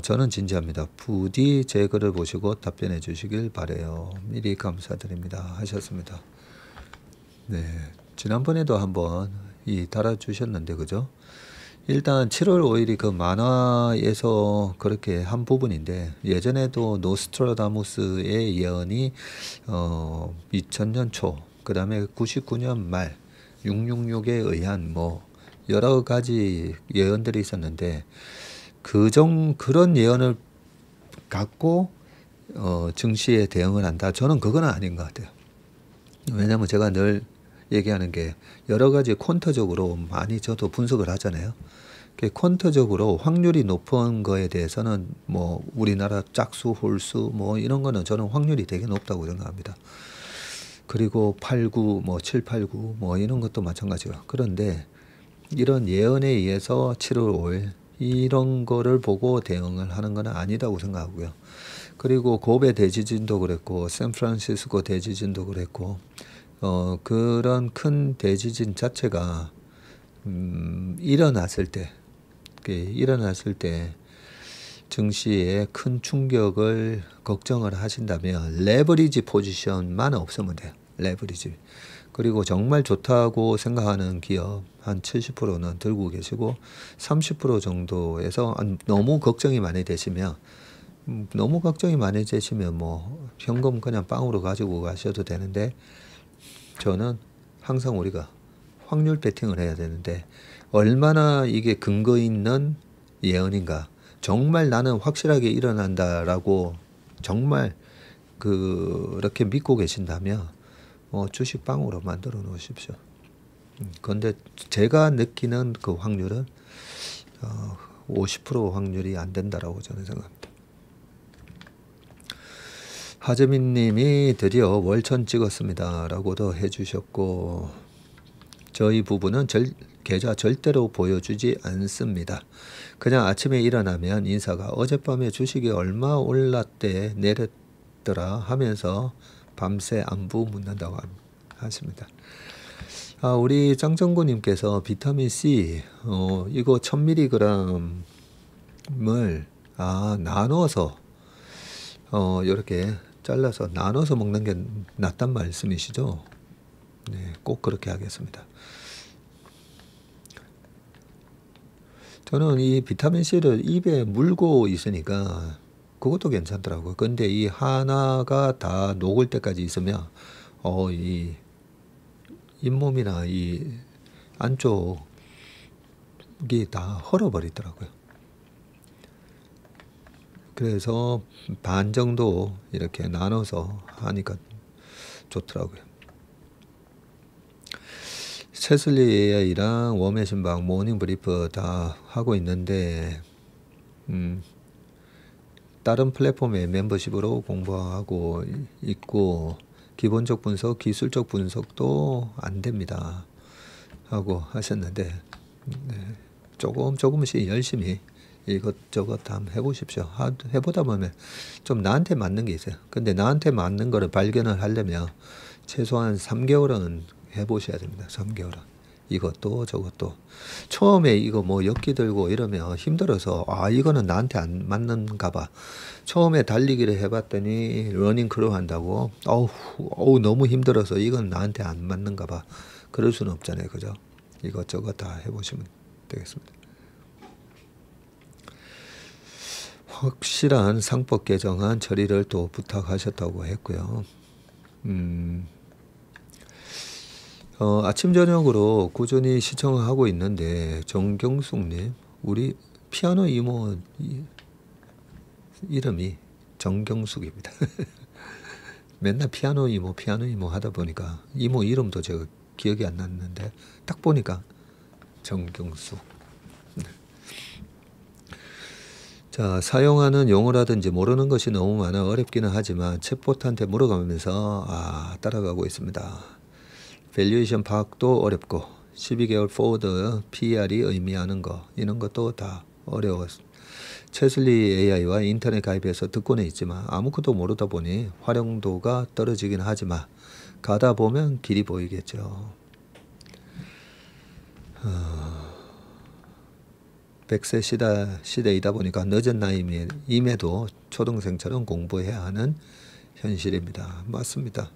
저는 진지합니다. 부디 제 글을 보시고 답변해 주시길 바래요. 미리 감사드립니다. 하셨습니다. 네, 지난번에도 한번 달아주셨는데 그죠? 일단 7월 5일이 그 만화에서 그렇게 한 부분인데 예전에도 노스트라다무스의 예언이 2000년 초, 그 다음에 99년 말 666에 의한 뭐 여러 가지 예언들이 있었는데 그런 예언을 갖고 증시에 대응을 한다. 저는 그건 아닌 것 같아요. 왜냐하면 제가 늘 얘기하는 게 여러 가지 퀀터적으로 많이 저도 분석을 하잖아요. 퀀터적으로 확률이 높은 거에 대해서는 뭐 우리나라 짝수, 홀수 뭐 이런 거는 저는 확률이 되게 높다고 생각합니다. 그리고 89, 뭐 789, 뭐 이런 것도 마찬가지고요. 그런데 이런 예언에 의해서 7월 5일 이런 거를 보고 대응을 하는 건 아니다고 생각하고요. 그리고 고베 대지진도 그랬고 샌프란시스코 대지진도 그랬고 그런 큰 대지진 자체가 일어났을 때 증시에 큰 충격을 걱정을 하신다면 레버리지 포지션만 없으면 돼요. 레버리지. 그리고 정말 좋다고 생각하는 기업 한 70%는 들고 계시고 30% 정도에서 너무 걱정이 많이 되시면 뭐 현금 그냥 빵으로 가지고 가셔도 되는데 저는 항상 우리가 확률 베팅을 해야 되는데 얼마나 이게 근거 있는 예언인가. 정말 나는 확실하게 일어난다라고 정말 그렇게 믿고 계신다면 주식 빵으로 만들어 놓으십시오. 그런데 제가 느끼는 그 확률은 50% 확률이 안 된다라고 저는 생각합니다. 하재민 님이 드디어 월천 찍었습니다 라고도 해주셨고 저희 부부는 계좌 절대로 보여주지 않습니다. 그냥 아침에 일어나면 인사가 어젯밤에 주식이 얼마 올랐대 내렸더라 하면서 밤새 안부 묻는다고 하십니다. 우리 짱정구님께서 비타민C 이거 1000mg을 나눠서 이렇게 잘라서 나눠서 먹는 게 낫단 말씀이시죠? 네, 꼭 그렇게 하겠습니다. 저는 이 비타민C를 입에 물고 있으니까 그것도 괜찮더라고요. 근데 이 하나가 다 녹을 때까지 있으면 이 잇몸이나 이 안쪽이 다 헐어버리더라고요. 그래서 반 정도 이렇게 나눠서 하니까 좋더라고요. 체슬리 AI랑 웜의 신방, 모닝 브리프 다 하고 있는데 다른 플랫폼의 멤버십으로 공부하고 있고 기본적 분석, 기술적 분석도 안 됩니다 하고 하셨는데 조금씩 열심히 이것저것 한번 해보십시오. 해보다 보면 좀 나한테 맞는 게 있어요. 근데 나한테 맞는 거를 발견을 하려면 최소한 3개월은 해보셔야 됩니다. 3개월은. 이것도 저것도. 처음에 이거 뭐 엮기 들고 이러면 힘들어서 이거는 나한테 안 맞는가 봐. 처음에 달리기를 해봤더니 러닝 크루 한다고 어우 너무 힘들어서 이건 나한테 안 맞는가 봐. 그럴 수는 없잖아요. 그죠? 이것저것 다 해보시면 되겠습니다. 확실한 상법 개정안 처리를 또 부탁하셨다고 했고요. 아침 저녁으로 꾸준히 시청하고 있는데 정경숙님, 우리 피아노 이모 이름이 정경숙입니다. 맨날 피아노 이모 하다 보니까 이모 이름도 제가 기억이 안 났는데 딱 보니까 정경숙. 자, 사용하는 용어라든지 모르는 것이 너무 많아 어렵기는 하지만 챗봇한테 물어가면서 따라가고 있습니다. 밸류에이션 파악도 어렵고 12개월 포워드 PR이 의미하는 거 이런 것도 다 어려웠습니다. 채슬리 AI와 인터넷 가입해서 듣고는 있지만 아무것도 모르다 보니 활용도가 떨어지긴 하지만 가다 보면 길이 보이겠죠. 100세 시대이다 보니까 늦은 나이임에도 초등생처럼 공부해야 하는 현실입니다. 맞습니다.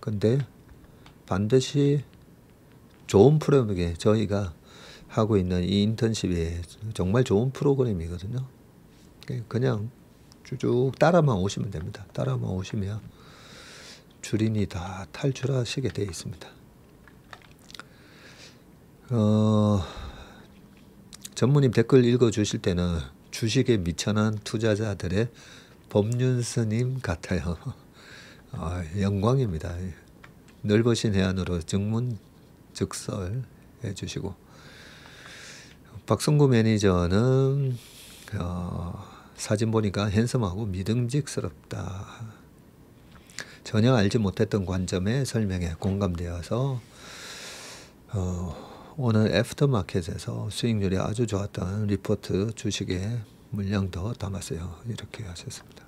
근데 반드시 좋은 프로그램에 저희가 하고 있는 이 인턴십이 정말 좋은 프로그램이거든요. 그냥 쭉 따라만 오시면 됩니다. 따라만 오시면 주린이 다 탈출하시게 되어 있습니다. 전무님 댓글 읽어주실 때는 주식에 미천한 투자자들의 법륜스님 같아요. 영광입니다. 넓으신 해안으로 증문즉설 해주시고 박성구 매니저는 사진 보니까 핸섬하고 믿음직스럽다. 전혀 알지 못했던 관점의 설명에 공감되어서 오늘 애프터마켓에서 수익률이 아주 좋았던 리포트 주식에 물량도 담았어요. 이렇게 하셨습니다.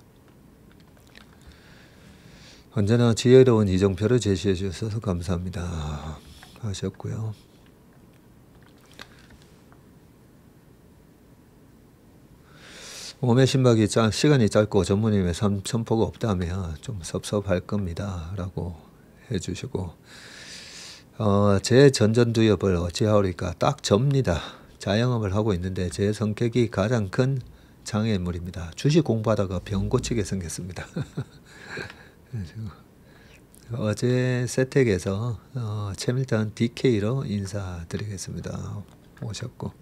언제나 지혜로운 이정표를 제시해 주셔서 감사합니다. 하셨고요. 몸의 심박이 시간이 짧고 전무님의 선포가 없다면 좀 섭섭할 겁니다. 라고 해주시고 제 전전두엽을 어찌하오리까 딱 접니다. 자영업을 하고 있는데 제 성격이 가장 큰 장애물입니다. 주식 공부하다가 병 고치게 생겼습니다. 어제 세택에서 최밀턴 DK로 인사드리겠습니다. 오셨고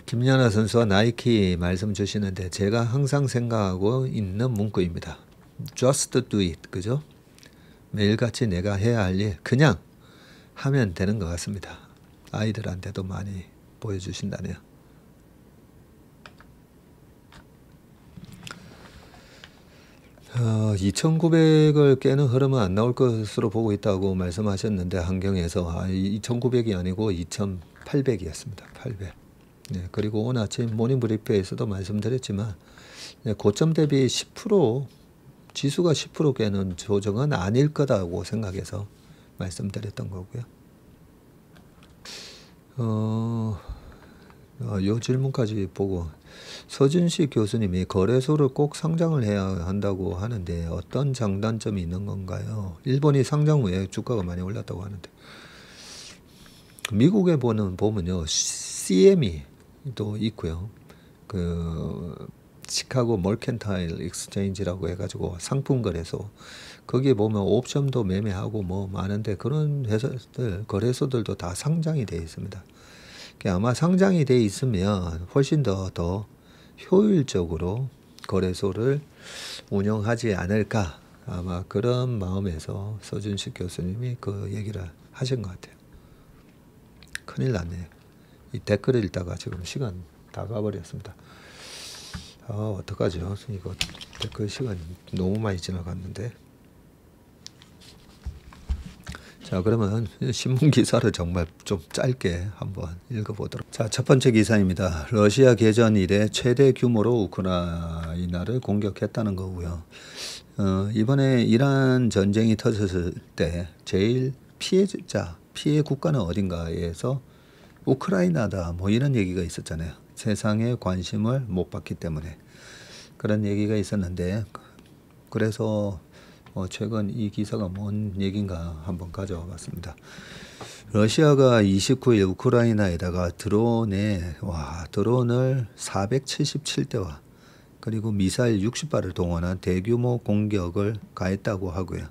김연아 선수와 나이키 말씀 주시는데 제가 항상 생각하고 있는 문구입니다. Just do it. 그죠? 매일같이 내가 해야 할 일 그냥 하면 되는 것 같습니다. 아이들한테도 많이 보여주신다네요. 어, 2,900을 깨는 흐름은 안 나올 것으로 보고 있다고 말씀하셨는데 한경에서 2,900이 아니고 2,800이었습니다. 800. 네, 그리고 오늘 아침 모닝브리프에서도 말씀드렸지만 고점 대비 10% 지수가 10% 깨는 조정은 아닐 거다고 생각해서 말씀드렸던 거고요. 요 질문까지 보고 서준식 교수님이 거래소를 꼭 상장을 해야 한다고 하는데 어떤 장단점이 있는 건가요? 일본이 상장 후에 주가가 많이 올랐다고 하는데 미국에 보면요 CME도 있고요. 그 시카고 멀켄타일 익스체인지라고 해가지고 상품 거래소 거기에 보면 옵션도 매매하고 뭐 많은데 그런 회사들 거래소들도 다 상장이 되어 있습니다. 아마 상장이 되어 있으면 훨씬 더 효율적으로 거래소를 운영하지 않을까 아마 그런 마음에서 서준식 교수님이 그 얘기를 하신 것 같아요. 큰일 났네요. 이 댓글을 읽다가 지금 시간 다 가버렸습니다. 어떡하죠? 이거 댓글 시간이 너무 많이 지나갔는데. 자, 그러면 신문 기사를 정말 좀 짧게 한번 읽어보도록. 자, 첫 번째 기사입니다. 러시아 개전 이래 최대 규모로 우크라이나를 공격했다는 거고요. 이번에 이란 전쟁이 터졌을 때 제일 피해 국가는 어딘가에서 우크라이나다 뭐 이런 얘기가 있었잖아요. 세상에 관심을 못 받기 때문에 그런 얘기가 있었는데 그래서 최근 이 기사가 뭔 얘기인가 한번 가져와 봤습니다. 러시아가 29일 우크라이나에다가 드론을 477대와 그리고 미사일 60발을 동원한 대규모 공격을 가했다고 하고요.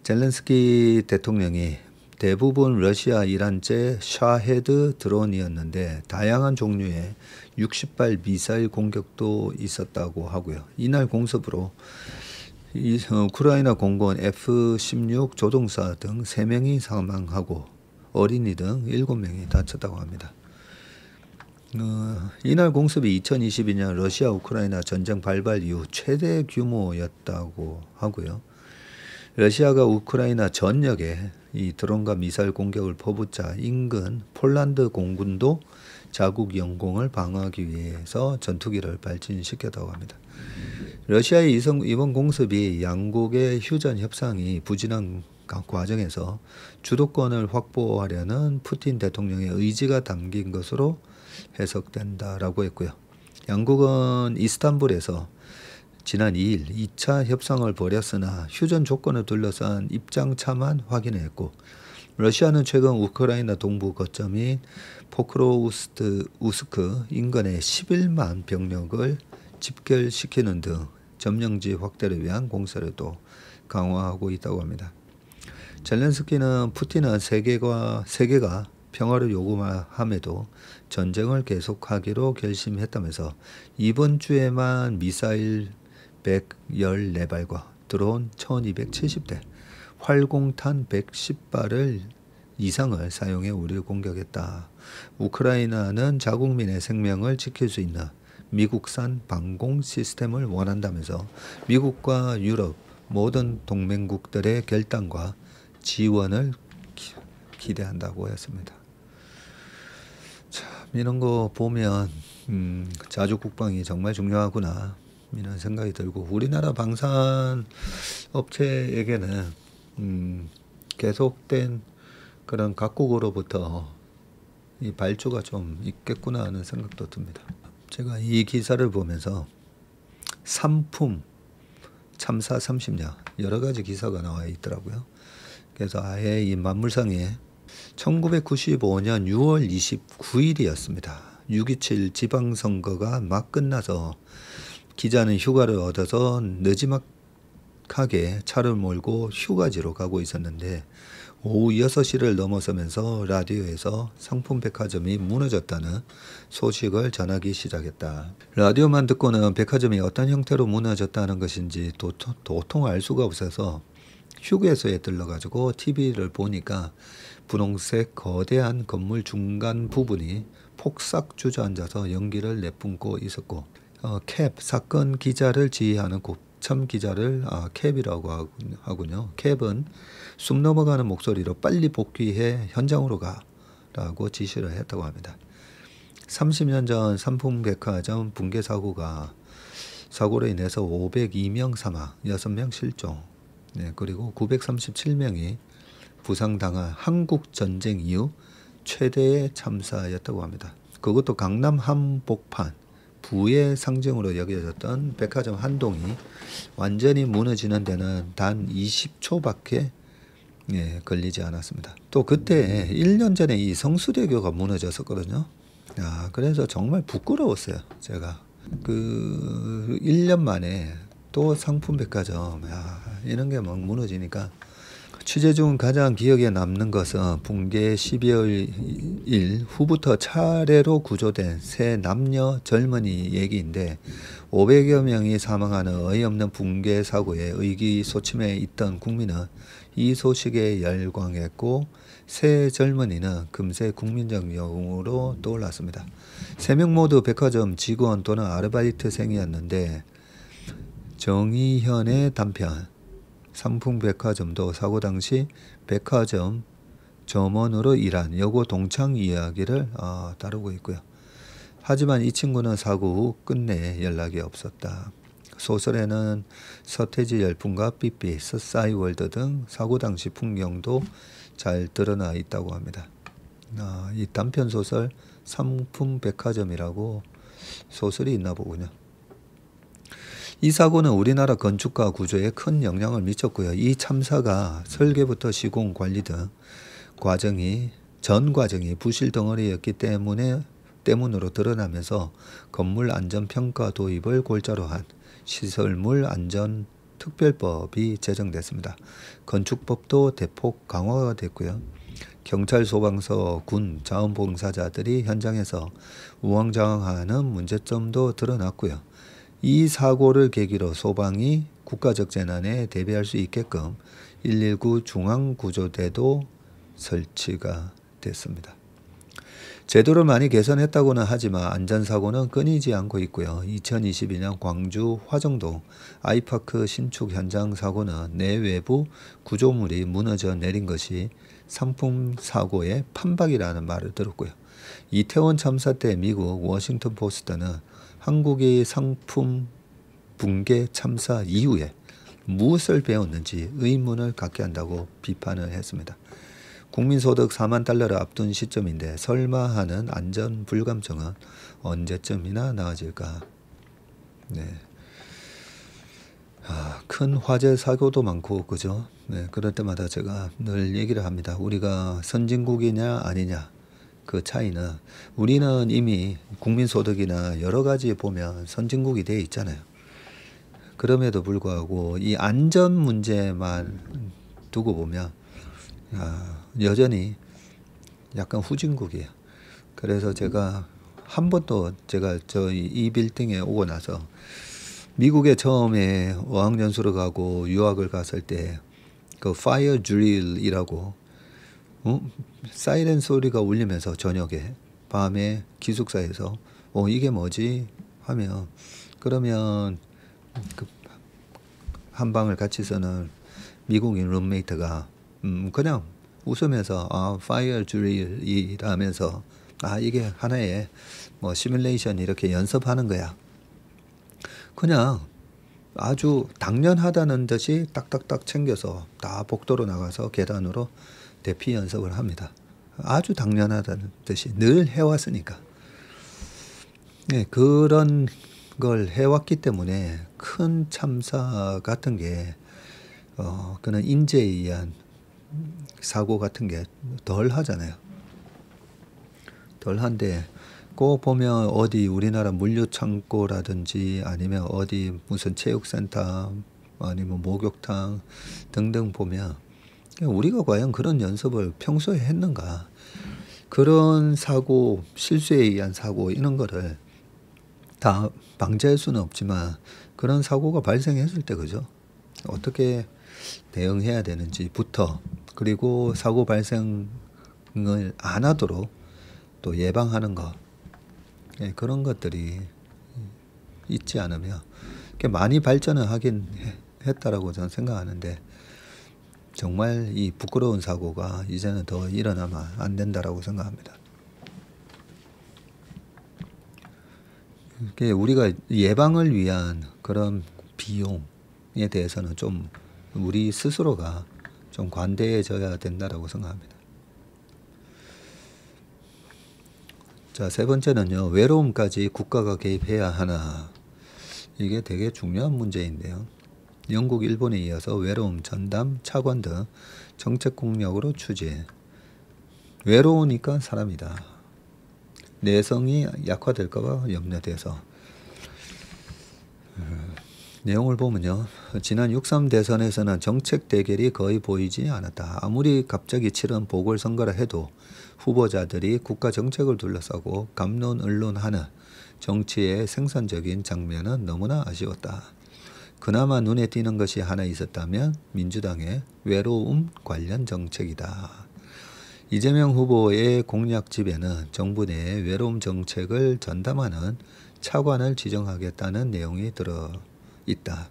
젤렌스키 대통령이 대부분 러시아 이란제 샤헤드 드론이었는데 다양한 종류의 60발 미사일 공격도 있었다고 하고요. 이날 공습으로 우크라이나 공군 F-16 조종사 등 3명이 사망하고 어린이 등 7명이 다쳤다고 합니다. 이날 공습이 2022년 러시아 우크라이나 전쟁 발발 이후 최대 규모였다고 하고요. 러시아가 우크라이나 전역에 이 드론과 미사일 공격을 퍼붓자 인근 폴란드 공군도 자국 영공을 방어하기 위해서 전투기를 발진시켰다고 합니다. 러시아의 이번 공습이 양국의 휴전 협상이 부진한 과정에서 주도권을 확보하려는 푸틴 대통령의 의지가 담긴 것으로 해석된다라고 했고요. 양국은 이스탄불에서 지난 2일 2차 협상을 벌였으나 휴전 조건을 둘러싼 입장차만 확인했고, 러시아는 최근 우크라이나 동부 거점인 포크로우스크 인근에 11만 병력을 집결시키는 등 점령지 확대를 위한 공세를 또 강화하고 있다고 합니다. 젤렌스키는 푸틴은 세계가 평화를 요구함에도 전쟁을 계속하기로 결심했다면서 이번 주에만 미사일 114발과 드론 1270대, 활공탄 110발을 이상을 사용해 우리를 공격했다. 우크라이나는 자국민의 생명을 지킬 수 있는 미국산 방공 시스템을 원한다면서 미국과 유럽 모든 동맹국들의 결단과 지원을 기대한다고 했습니다. 참, 이런 거 보면 자주 국방이 정말 중요하구나 이런 생각이 들고, 우리나라 방산 업체에게는 계속된 그런 각국으로부터 이 발주가 좀 있겠구나 하는 생각도 듭니다. 제가 이 기사를 보면서 삼품 참사 30년 여러 가지 기사가 나와 있더라고요. 그래서 아예 이 만물상에 1995년 6월 29일이었습니다. 6.27 지방선거가 막 끝나서 기자는 휴가를 얻어서 느지막하게 차를 몰고 휴가지로 가고 있었는데, 오후 6시를 넘어서면서 라디오에서 상품백화점이 무너졌다는 소식을 전하기 시작했다. 라디오만 듣고는 백화점이 어떤 형태로 무너졌다는 것인지 도통 알 수가 없어서 휴게소에 들러가지고 TV를 보니까 분홍색 거대한 건물 중간 부분이 폭삭 주저앉아서 연기를 내뿜고 있었고, 캡 사건 기자를 지휘하는 고참 기자를 캡이라고 하군요. 캡은 숨 넘어가는 목소리로 빨리 복귀해 현장으로 가라고 지시를 했다고 합니다. 30년 전 삼풍백화점 붕괴 사고로 인해서 502명 사망, 6명 실종, 그리고 937명이 부상당한 한국 전쟁 이후 최대의 참사였다고 합니다. 그것도 강남 한복판 부의 상징으로 여겨졌던 백화점 한 동이 완전히 무너지는 데는 단 20초밖에 걸리지 않았습니다. 또 그때 1년 전에 이 성수대교가 무너졌었거든요. 그래서 정말 부끄러웠어요. 제가 그 1년 만에 또 상품백화점 이런 게 막 무너지니까, 취재 중 가장 기억에 남는 것은 붕괴 12월 1일 후부터 차례로 구조된 세 남녀 젊은이 얘기인데, 500여 명이 사망하는 어이없는 붕괴 사고에 의기소침해 있던 국민은 이 소식에 열광했고, 세 젊은이는 금세 국민적 영웅으로 떠올랐습니다. 3명 모두 백화점 직원 또는 아르바이트생이었는데, 정의현의 단편 삼풍백화점도 사고 당시 백화점 점원으로 일한 여고 동창 이야기를 다루고 있고요. 하지만 이 친구는 사고 후 끝내 연락이 없었다. 소설에는 서태지 열풍과 삐삐, 서싸이월드 등 사고 당시 풍경도 잘 드러나 있다고 합니다. 이 단편 소설 삼풍백화점이라고 소설이 있나 보군요. 이 사고는 우리나라 건축가 구조에 큰 영향을 미쳤고요. 이 참사가 설계부터 시공 관리 등 전 과정이 부실 덩어리였기 때문으로 드러나면서 건물 안전평가 도입을 골자로 한 시설물 안전 특별법이 제정됐습니다. 건축법도 대폭 강화가 됐고요. 경찰, 소방서, 군, 자원봉사자들이 현장에서 우왕좌왕하는 문제점도 드러났고요. 이 사고를 계기로 소방이 국가적 재난에 대비할 수 있게끔 119 중앙구조대도 설치가 됐습니다. 제도를 많이 개선했다고는 하지만 안전사고는 끊이지 않고 있고요. 2022년 광주 화정동 아이파크 신축 현장 사고는 내외부 구조물이 무너져 내린 것이 상품 사고의 판박이라는 말을 들었고요. 이태원 참사 때 미국 워싱턴 포스트는 한국의 상품 붕괴 참사 이후에 무엇을 배웠는지 의문을 갖게 한다고 비판을 했습니다. 국민소득 4만 달러를 앞둔 시점인데 설마 하는 안전 불감증은 언제쯤이나 나아질까. 네. 큰 화재 사고도 많고 그죠. 네, 그럴 때마다 제가 늘 얘기를 합니다. 우리가 선진국이냐 아니냐 그 차이는 우리는 이미 국민소득이나 여러 가지 보면 선진국이 되어 있잖아요. 그럼에도 불구하고 이 안전 문제만 두고 보면 여전히 약간 후진국이에요. 그래서 제가 한 번도 제가 저희 이 빌딩에 오고 나서 미국에 처음에 어학연수를 가고 유학을 갔을 때 그 파이어 드릴이라고 사이렌 소리가 울리면서 저녁에 밤에 기숙사에서 이게 뭐지 하면 그러면 그 한 방을 같이 쓰는 미국인 룸메이트가 그냥 웃으면서 파이어 드릴이라면서 이게 하나의 뭐 시뮬레이션 이렇게 연습하는 거야. 그냥 아주 당연하다는 듯이 딱딱딱 챙겨서 다 복도로 나가서 계단으로 대피 연습을 합니다. 아주 당연하다는 듯이 늘 해왔으니까. 네, 그런 걸 해왔기 때문에 큰 참사 같은 게 그런 인재에 의한 사고 같은 게 덜 하잖아요. 덜 한데 꼭 보면 어디 우리나라 물류창고라든지 아니면 어디 무슨 체육센터 아니면 목욕탕 등등 보면 우리가 과연 그런 연습을 평소에 했는가. 그런 사고, 실수에 의한 사고 이런 거를 다 방지할 수는 없지만 그런 사고가 발생했을 때 그죠? 어떻게 대응해야 되는지부터 그리고 사고 발생을 안 하도록 또 예방하는 것 그런 것들이 있지 않으면 많이 발전을 하긴 했다라고 저는 생각하는데 정말 이 부끄러운 사고가 이제는 더 일어나면 안 된다라고 생각합니다. 우리가 예방을 위한 그런 비용에 대해서는 좀 우리 스스로가 좀 관대해져야 된다라고 생각합니다. 자, 세 번째는요. 외로움까지 국가가 개입해야 하나. 이게 되게 중요한 문제인데요. 영국, 일본에 이어서 외로움, 전담, 차관 등 정책 공약으로 추진. 외로우니까 사람이다. 내성이 약화될까 봐 염려돼서. 내용을 보면요. 지난 6.3 대선에서는 정책 대결이 거의 보이지 않았다. 아무리 갑자기 치른 보궐선거라 해도 후보자들이 국가 정책을 둘러싸고 갑론을론하는 정치의 생산적인 장면은 너무나 아쉬웠다. 그나마 눈에 띄는 것이 하나 있었다면 민주당의 외로움 관련 정책이다. 이재명 후보의 공약집에는 정부 내에 외로움 정책을 전담하는 차관을 지정하겠다는 내용이 들어있다.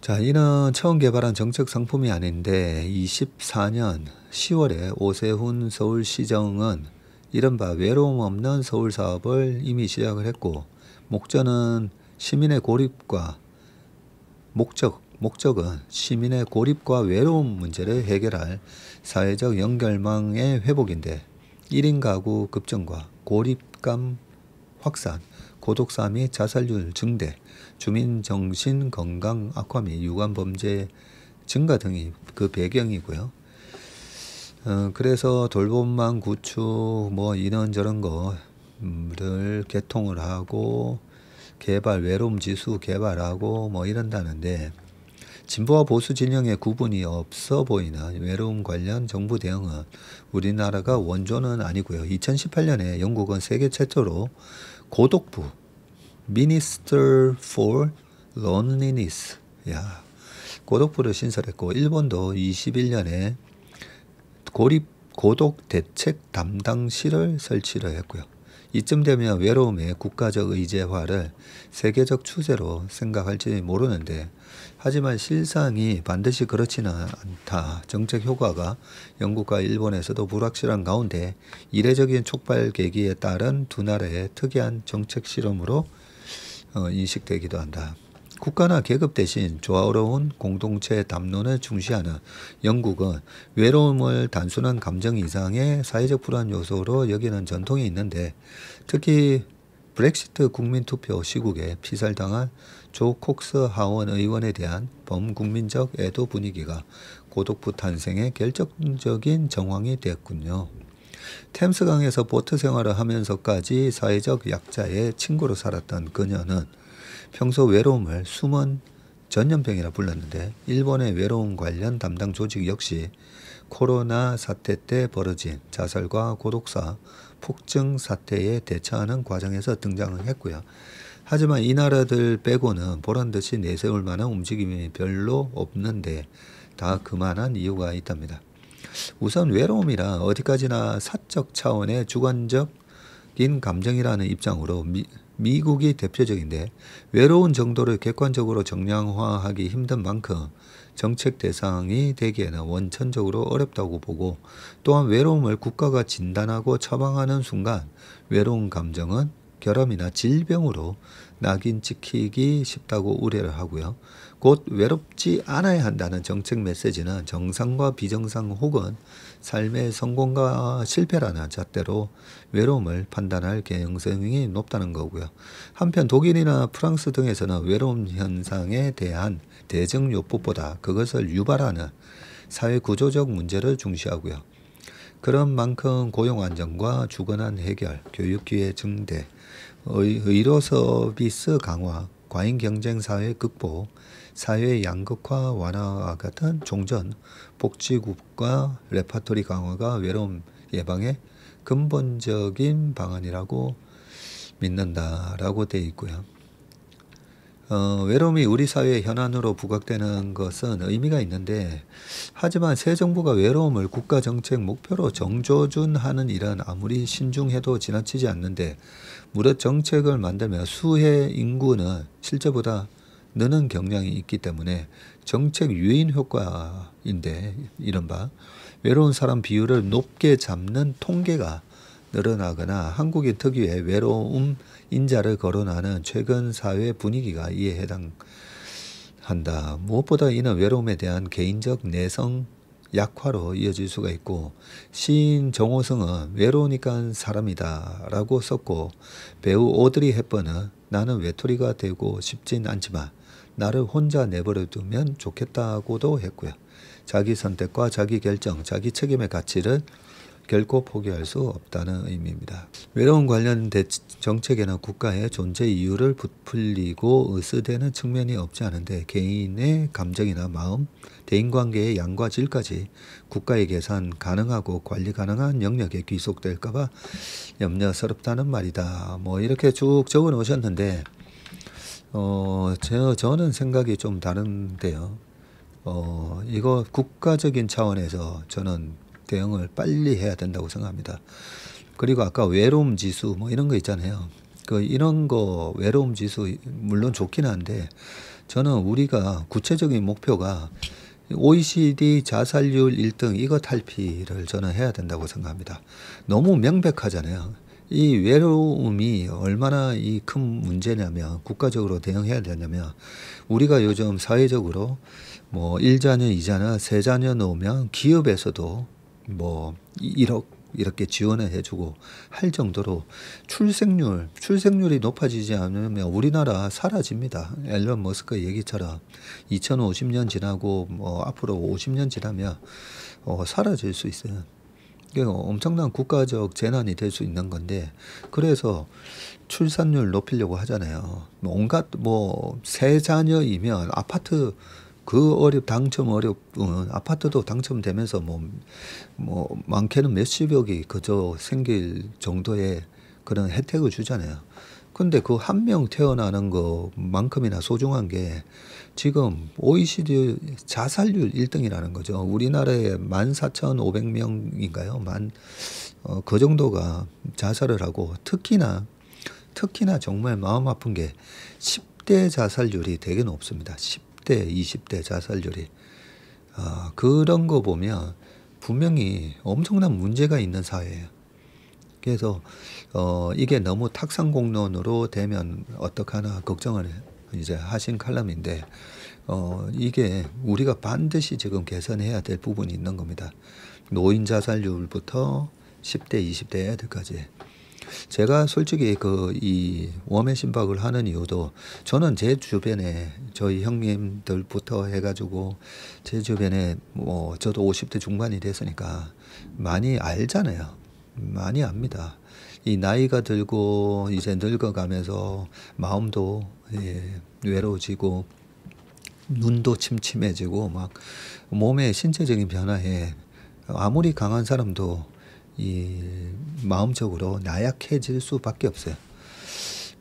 자, 이는 처음 개발한 정책 상품이 아닌데 24년 10월에 오세훈 서울시정은 이른바 외로움 없는 서울 사업을 이미 시작을 했고 목적은 시민의 고립과 목적은 시민의 고립과 외로움 문제를 해결할 사회적 연결망의 회복인데 1인 가구 급증과 고립감 확산, 고독사 및 자살률 증대, 주민 정신 건강 악화 및 유관 범죄 증가 등이 그 배경이고요. 그래서 돌봄망 구축 뭐 이런저런 거를 개통을 하고 개발 외로움 지수 개발하고 뭐 이런다는데 진보와 보수 진영의 구분이 없어 보이는 외로움 관련 정부 대응은 우리나라가 원조는 아니고요. 2018년에 영국은 세계 최초로 고독부 Minister for Loneliness 고독부를 신설했고 일본도 21년에 고독 대책 담당실을 설치를 했고요. 이쯤 되면 외로움의 국가적 의제화를 세계적 추세로 생각할지 모르는데, 하지만 실상이 반드시 그렇지는 않다. 정책 효과가 영국과 일본에서도 불확실한 가운데 이례적인 촉발 계기에 따른 두 나라의 특이한 정책 실험으로 인식되기도 한다. 국가나 계급 대신 조화로운 공동체 담론을 중시하는 영국은 외로움을 단순한 감정 이상의 사회적 불안 요소로 여기는 전통이 있는데, 특히 브렉시트 국민투표 시국에 피살당한 조 콕스 하원 의원에 대한 범국민적 애도 분위기가 고독부 탄생의 결정적인 정황이 되었군요. 템스강에서 보트 생활을 하면서까지 사회적 약자의 친구로 살았던 그녀는 평소 외로움을 숨은 전염병이라 불렀는데, 일본의 외로움 관련 담당 조직 역시 코로나 사태 때 벌어진 자살과 고독사, 폭증 사태에 대처하는 과정에서 등장을 했고요. 하지만 이 나라들 빼고는 보란듯이 내세울 만한 움직임이 별로 없는데, 다 그만한 이유가 있답니다. 우선 외로움이라 어디까지나 사적 차원의 주관적인 감정이라는 입장으로 미국이 대표적인데, 외로운 정도를 객관적으로 정량화하기 힘든 만큼 정책 대상이 되기에는 원천적으로 어렵다고 보고, 또한 외로움을 국가가 진단하고 처방하는 순간 외로운 감정은 결함이나 질병으로 낙인 찍히기 쉽다고 우려를 하고요. 곧 외롭지 않아야 한다는 정책 메시지는 정상과 비정상 혹은 삶의 성공과 실패라는 잣대로 외로움을 판단할 개연성이 높다는 거고요. 한편 독일이나 프랑스 등에서는 외로움 현상에 대한 대증요법보다 그것을 유발하는 사회구조적 문제를 중시하고요. 그런 만큼 고용 안정과 주거난 해결, 교육기회 증대, 의료 서비스 강화, 과잉 경쟁 사회 극복, 사회 양극화 완화와 같은 종전, 복지국가 레파토리 강화가 외로움 예방의 근본적인 방안이라고 믿는다라고 되어 있고요. 외로움이 우리 사회의 현안으로 부각되는 것은 의미가 있는데, 하지만 새 정부가 외로움을 국가정책 목표로 정조준하는 일은 아무리 신중해도 지나치지 않는데, 무릇 정책을 만들며 수혜 인구는 실제보다 느는 경향이 있기 때문에 정책 유인 효과인데, 이른바 외로운 사람 비율을 높게 잡는 통계가 늘어나거나 한국인 특유의 외로움 인자를 거론하는 최근 사회 분위기가 이에 해당한다. 무엇보다 이는 외로움에 대한 개인적 내성 약화로 이어질 수가 있고, 시인 정호성은 외로우니까 사람이다 라고 썼고, 배우 오드리 헵번은 나는 외톨이가 되고 싶진 않지만 나를 혼자 내버려 두면 좋겠다고도 했고요. 자기 선택과 자기 결정, 자기 책임의 가치를 결코 포기할 수 없다는 의미입니다. 외로움 관련 정책에는 국가의 존재 이유를 부풀리고 의스대는 측면이 없지 않은데, 개인의 감정이나 마음, 대인관계의 양과 질까지 국가의 계산 가능하고 관리 가능한 영역에 귀속될까봐 염려스럽다는 말이다. 이렇게 쭉 적어 놓으셨는데, 저는 생각이 좀 다른데요. 이거 국가적인 차원에서 저는 대응을 빨리 해야 된다고 생각합니다. 그리고 아까 외로움 지수 이런 거 있잖아요. 이런 거 외로움 지수 물론 좋긴 한데, 저는 우리가 구체적인 목표가 OECD 자살률 1등 이거 탈피를 저는 해야 된다고 생각합니다. 너무 명백하잖아요. 이 외로움이 얼마나 이 큰 문제냐면, 국가적으로 대응해야 되냐면, 우리가 요즘 사회적으로 1자녀, 2자녀, 3자녀 넣으면 기업에서도 1억 이렇게 지원을 해주고 할 정도로 출생률이 높아지지 않으면 우리나라 사라집니다. 앨런 머스크 얘기처럼 2050년 지나고 앞으로 50년 지나면 사라질 수 있어요. 이게 엄청난 국가적 재난이 될 수 있는 건데, 그래서 출산율 높이려고 하잖아요. 온갖 세 자녀이면 아파트 당첨 아파트도 당첨되면서 많게는 몇십억이 그저 생길 정도의 그런 혜택을 주잖아요. 근데 그 한 명 태어나는 것만큼이나 소중한 게 지금 OECD 자살률 1등이라는 거죠. 우리나라에 14,500명인가요? 그 정도가 자살을 하고 특히나 정말 마음 아픈 게 10대 자살률이 되게 높습니다. 10대, 20대 자살률이. 그런 거 보면 분명히 엄청난 문제가 있는 사회예요. 그래서 이게 너무 탁상공론으로 되면 어떡하나 걱정을 이제 하신 칼럼인데 이게 우리가 반드시 지금 개선해야 될 부분이 있는 겁니다. 노인 자살률부터 10대, 20대 애들까지. 제가 솔직히 이 웜의 신박을 하는 이유도 저는 제 주변에 저희 형님들부터 해가지고 제 주변에 뭐 저도 50대 중반이 됐으니까 많이 알잖아요. 많이 압니다. 이 나이가 들고 이제 늙어가면서 마음도 외로워지고 눈도 침침해지고 막 몸의 신체적인 변화에 아무리 강한 사람도 이 마음적으로 나약해질 수밖에 없어요.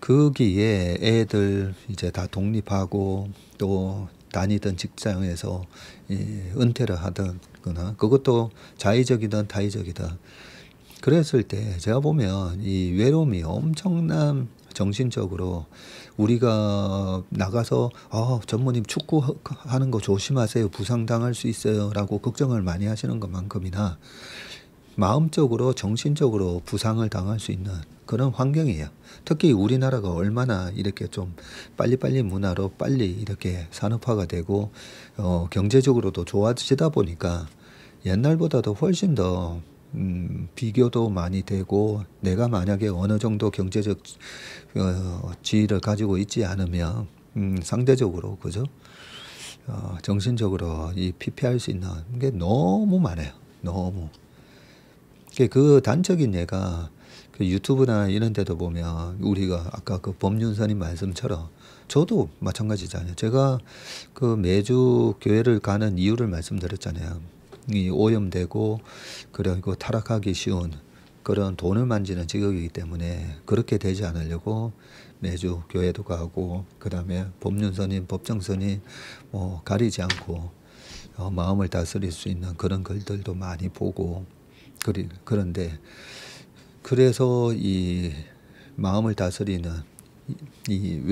거기에 애들 이제 다 독립하고 또 다니던 직장에서 은퇴를 하거나 그것도 자의적이든 타의적이든 그랬을 때 제가 보면 이 외로움이 엄청난 정신적으로 우리가 나가서 전무님 축구하는 거 조심하세요. 부상당할 수 있어요. 라고 걱정을 많이 하시는 것만큼이나 마음적으로 정신적으로 부상을 당할 수 있는 그런 환경이에요. 특히 우리나라가 얼마나 이렇게 좀 빨리빨리 문화로 빨리 이렇게 산업화가 되고 경제적으로도 좋아지다 보니까 옛날보다도 훨씬 더 비교도 많이 되고 내가 만약에 어느 정도 경제적 지위를 가지고 있지 않으면 상대적으로 그죠? 정신적으로 이 피폐할 수 있는 게 너무 많아요. 너무. 그 단적인 예가 그 유튜브나 이런 데도 보면 우리가 아까 그 법륜선님 말씀처럼 저도 마찬가지잖아요. 제가 그 매주 교회를 가는 이유를 말씀드렸잖아요. 이 오염되고 그리고 타락하기 쉬운 그런 돈을 만지는 직업이기 때문에 그렇게 되지 않으려고 매주 교회도 가고 그다음에 법륜선님, 법정선님 뭐 가리지 않고 마음을 다스릴 수 있는 그런 글들도 많이 보고 그런데 그래서 이 마음을 다스리는 이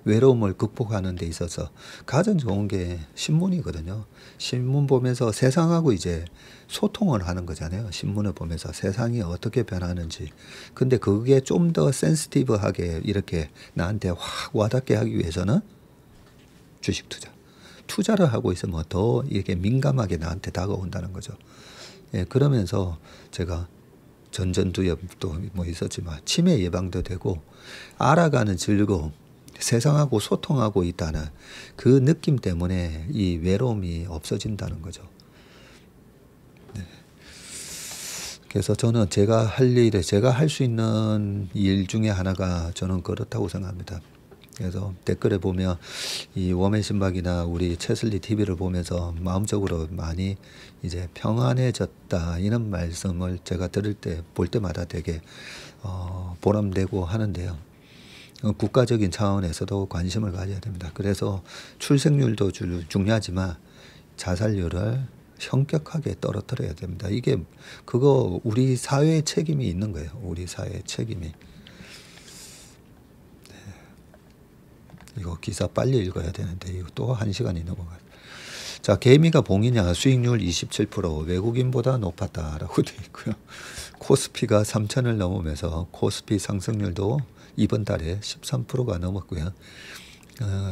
외로움을 극복하는 데 있어서 가장 좋은 게 신문이거든요. 신문 보면서 세상하고 이제 소통을 하는 거잖아요. 신문을 보면서 세상이 어떻게 변하는지. 근데 그게 좀 더 센시티브하게 이렇게 나한테 확 와닿게 하기 위해서는 주식 투자를 하고 있으면 더 이렇게 민감하게 나한테 다가온다는 거죠. 그러면서 제가 전두엽도 뭐 있었지만 치매 예방도 되고 알아가는 즐거움, 세상하고 소통하고 있다는 그 느낌 때문에 이 외로움이 없어진다는 거죠. 네. 그래서 저는 제가 할 수 있는 일 중에 하나가 저는 그렇다고 생각합니다. 그래서 댓글에 보면 이 웜의 신박이나 우리 채슬리 TV를 보면서 마음적으로 많이 이제 평안해졌다 이런 말씀을 제가 볼 때마다 되게 보람되고 하는데요. 국가적인 차원에서도 관심을 가져야 됩니다. 그래서 출생률도 중요하지만 자살률을 현격하게 떨어뜨려야 됩니다. 그거 우리 사회의 책임이 있는 거예요. 우리 사회의 책임이. 이거 기사 빨리 읽어야 되는데 이거 또 1시간이 넘어가요. 자, 개미가 봉이냐 수익률 27% 외국인보다 높았다라고 되어 있고요. 코스피가 3,000을 넘으면서 코스피 상승률도 이번 달에 13%가 넘었고요.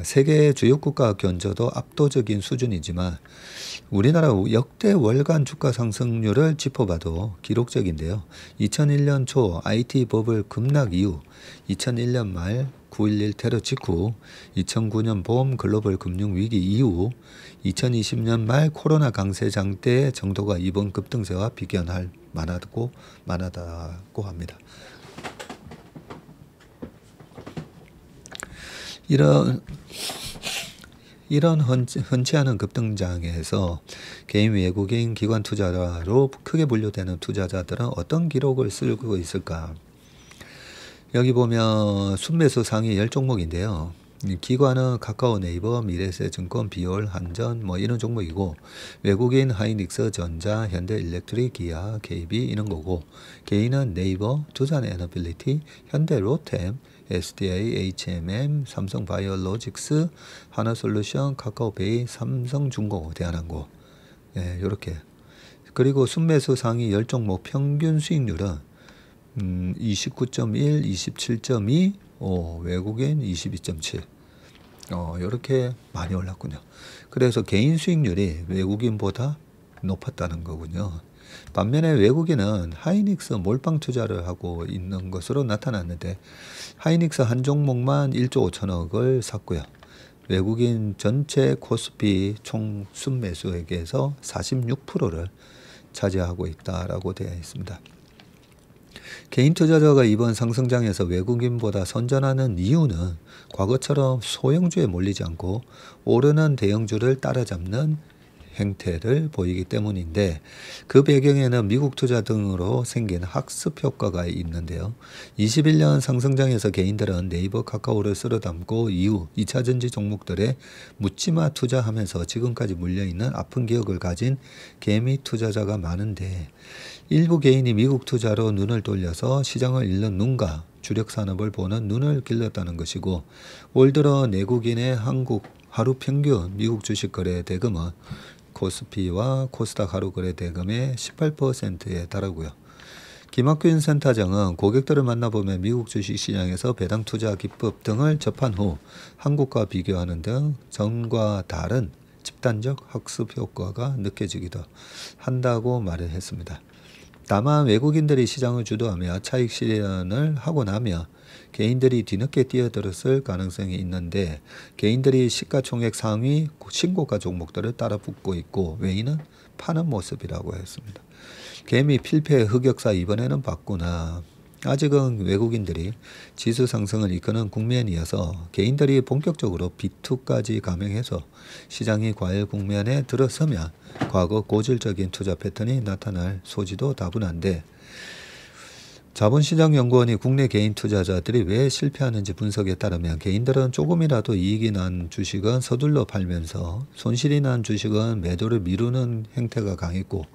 세계 주요 국가 견조도 압도적인 수준이지만 우리나라 역대 월간 주가 상승률을 짚어봐도 기록적인데요. 2001년 초 IT 버블 급락 이후 2001년 말 9.11 테러 직후 2009년 봄 글로벌 금융위기 이후 2020년 말 코로나 강세장 때 정도가 이번 급등세와 비견할 만하다고 합니다. 이런 흔치 않은 급등장에서 개인, 외국인, 기관 투자자로 크게 분류되는 투자자들은 어떤 기록을 쓰고 있을까? 여기 보면 순매수 상위 10종목인데요. 기관은 카카오, 네이버, 미래에셋증권, 비올, 한전 뭐 이런 종목이고, 외국인 하이닉스, 전자, 현대일렉트릭, 기아, KB 이런 거고, 개인은 네이버, 두산 에너빌리티, 현대 로템, SDI, HMM, 삼성바이오로직스, 하나솔루션, 카카오페이, 삼성중공업, 대한항공. 예, 요렇게. 그리고 순매수 상위 10종목 평균 수익률은 29.1, 27.2, 외국인 22.7. 요렇게 많이 올랐군요. 그래서 개인 수익률이 외국인보다 높았다는 거군요. 반면에 외국인은 하이닉스 몰빵 투자를 하고 있는 것으로 나타났는데, 하이닉스 한 종목만 1조 5천억을 샀고요. 외국인 전체 코스피 총 순매수액에서 46%를 차지하고 있다라고 되어 있습니다. 개인 투자자가 이번 상승장에서 외국인보다 선전하는 이유는 과거처럼 소형주에 몰리지 않고 오르는 대형주를 따라잡는 행태를 보이기 때문인데, 그 배경에는 미국 투자 등으로 생긴 학습 효과가 있는데요. 21년 상승장에서 개인들은 네이버, 카카오를 쓸어담고 이후 2차전지 종목들에 묻지마 투자하면서 지금까지 물려있는 아픈 기억을 가진 개미 투자자가 많은데, 일부 개인이 미국 투자로 눈을 돌려서 시장을 잃는 눈과 주력 산업을 보는 눈을 길렀다는 것이고, 올 들어 내국인의 한국 하루 평균 미국 주식 거래 대금은 코스피와 코스닥 하루 거래 대금의 18%에 달하고요. 김학균 센터장은 고객들을 만나보면 미국 주식시장에서 배당 투자 기법 등을 접한 후 한국과 비교하는 등 전과 다른 집단적 학습 효과가 느껴지기도 한다고 말을 했습니다. 다만 외국인들이 시장을 주도하며 차익 실현을 하고 나면 개인들이 뒤늦게 뛰어들었을 가능성이 있는데, 개인들이 시가총액 상위 신고가 종목들을 따라 붙고 있고 외인은 파는 모습이라고 했습니다. 개미 필패 흑역사 이번에는 봤구나. 아직은 외국인들이 지수 상승을 이끄는 국면이어서 개인들이 본격적으로 B2까지 감행해서 시장이 과열 국면에 들어서면 과거 고질적인 투자 패턴이 나타날 소지도 다분한데, 자본시장연구원이 국내 개인 투자자들이 왜 실패하는지 분석에 따르면 개인들은 조금이라도 이익이 난 주식은 서둘러 팔면서 손실이 난 주식은 매도를 미루는 행태가 강했고,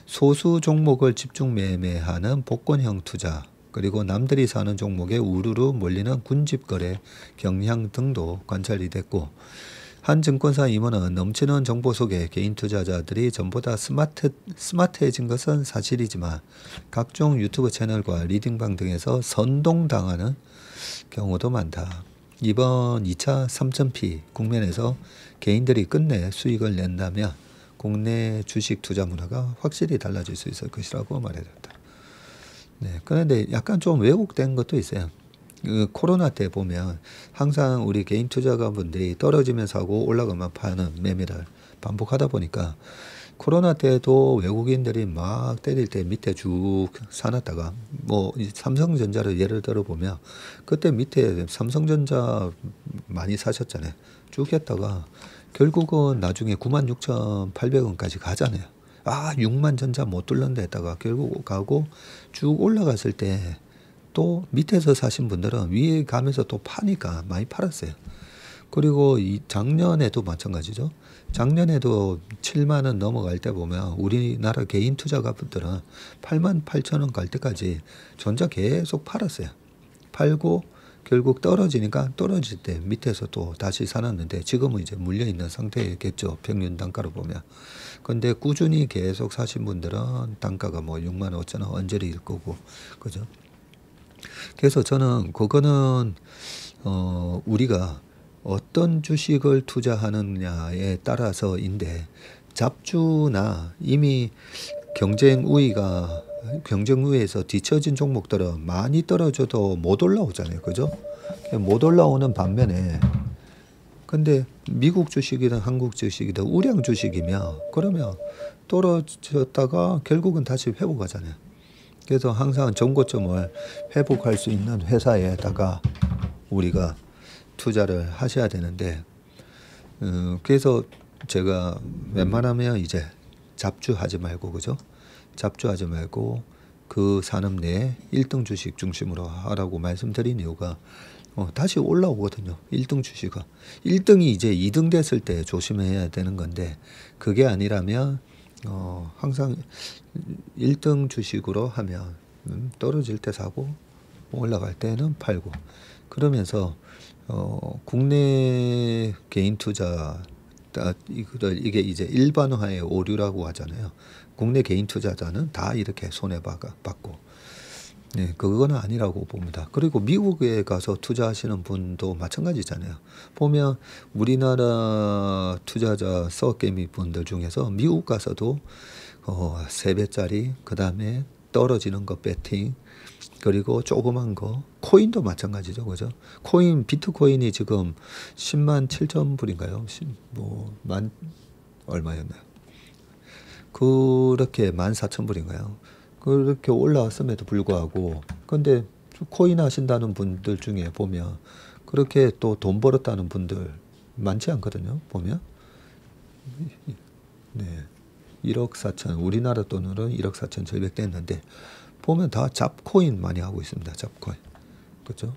소수 종목을 집중 매매하는 복권형 투자, 그리고 남들이 사는 종목에 우르르 몰리는 군집거래 경향 등도 관찰이 됐고, 한 증권사 임원은 넘치는 정보 속에 개인 투자자들이 전보다 스마트해진 것은 사실이지만 각종 유튜브 채널과 리딩방 등에서 선동당하는 경우도 많다. 이번 2차 3,000P 국면에서 개인들이 끝내 수익을 낸다면 국내 주식 투자 문화가 확실히 달라질 수 있을 것이라고 말했다. 네, 그런데 약간 좀 왜곡된 것도 있어요. 그 코로나 때 보면 항상 우리 개인 투자가분들이 떨어지면서 하고 올라가면 파는 매매를 반복하다 보니까, 코로나 때도 외국인들이 막 때릴 때 밑에 쭉 사놨다가, 뭐 삼성전자를 예를 들어 보면 그때 밑에 삼성전자 많이 사셨잖아요. 쭉 했다가 결국은 나중에 96,800원까지 가잖아요. 6만 전자 못 뚫는다 했다가 결국 가고 쭉 올라갔을 때 또 밑에서 사신 분들은 위에 가면서 또 파니까 많이 팔았어요. 그리고 이 작년에도 마찬가지죠. 작년에도 7만 원 넘어갈 때 보면 우리나라 개인 투자가분들은 8만 8천 원 갈 때까지 전자 계속 팔았어요. 팔고 결국 떨어지니까 떨어질 때 밑에서 또 다시 사놨는데, 지금은 이제 물려있는 상태겠죠. 평균 단가로 보면. 근데 꾸준히 계속 사신 분들은 단가가 뭐 6만 5천 원 언저리일 거고, 그죠? 그래서 저는 그거는 우리가 어떤 주식을 투자하느냐에 따라서인데, 잡주나 이미 경쟁 우위에서 뒤처진 종목들은 많이 떨어져도 못 올라오잖아요. 그죠? 못 올라오는 반면에, 근데 미국 주식이든 한국 주식이든 우량 주식이면 그러면 떨어졌다가 결국은 다시 회복하잖아요. 그래서 항상 정고점을 회복할 수 있는 회사에다가 우리가 투자를 하셔야 되는데, 그래서 제가 웬만하면 이제 잡주하지 말고, 그죠? 잡주하지 말고 그 산업 내에 1등 주식 중심으로 하라고 말씀드린 이유가 다시 올라오거든요. 1등 주식은. 1등이 이제 2등 됐을 때 조심해야 되는 건데 그게 아니라면 항상 1등 주식으로 하면 떨어질 때 사고 올라갈 때는 팔고 그러면서 국내 개인 투자 이게 이제 일반화의 오류라고 하잖아요. 국내 개인 투자자는 다 이렇게 손해받고 네, 그건 아니라고 봅니다. 그리고 미국에 가서 투자하시는 분도 마찬가지잖아요. 보면 우리나라 투자자 서게미 분들 중에서 미국 가서도 3배짜리 그 다음에 떨어지는 거 배팅 그리고 조그만 거 코인도 마찬가지죠. 그죠? 코인 비트코인이 지금 10만 7천 불인가요? 만 얼마였나요? 그렇게 14,000불인가요? 그렇게 올라왔음에도 불구하고 근데 코인 하신다는 분들 중에 보면 그렇게 또 돈 벌었다는 분들 많지 않거든요. 보면 네. 1억 4천 우리나라 돈으로 1억 4천 7백 됐는데 보면 다 잡코인 많이 하고 있습니다. 잡코인. 그렇죠?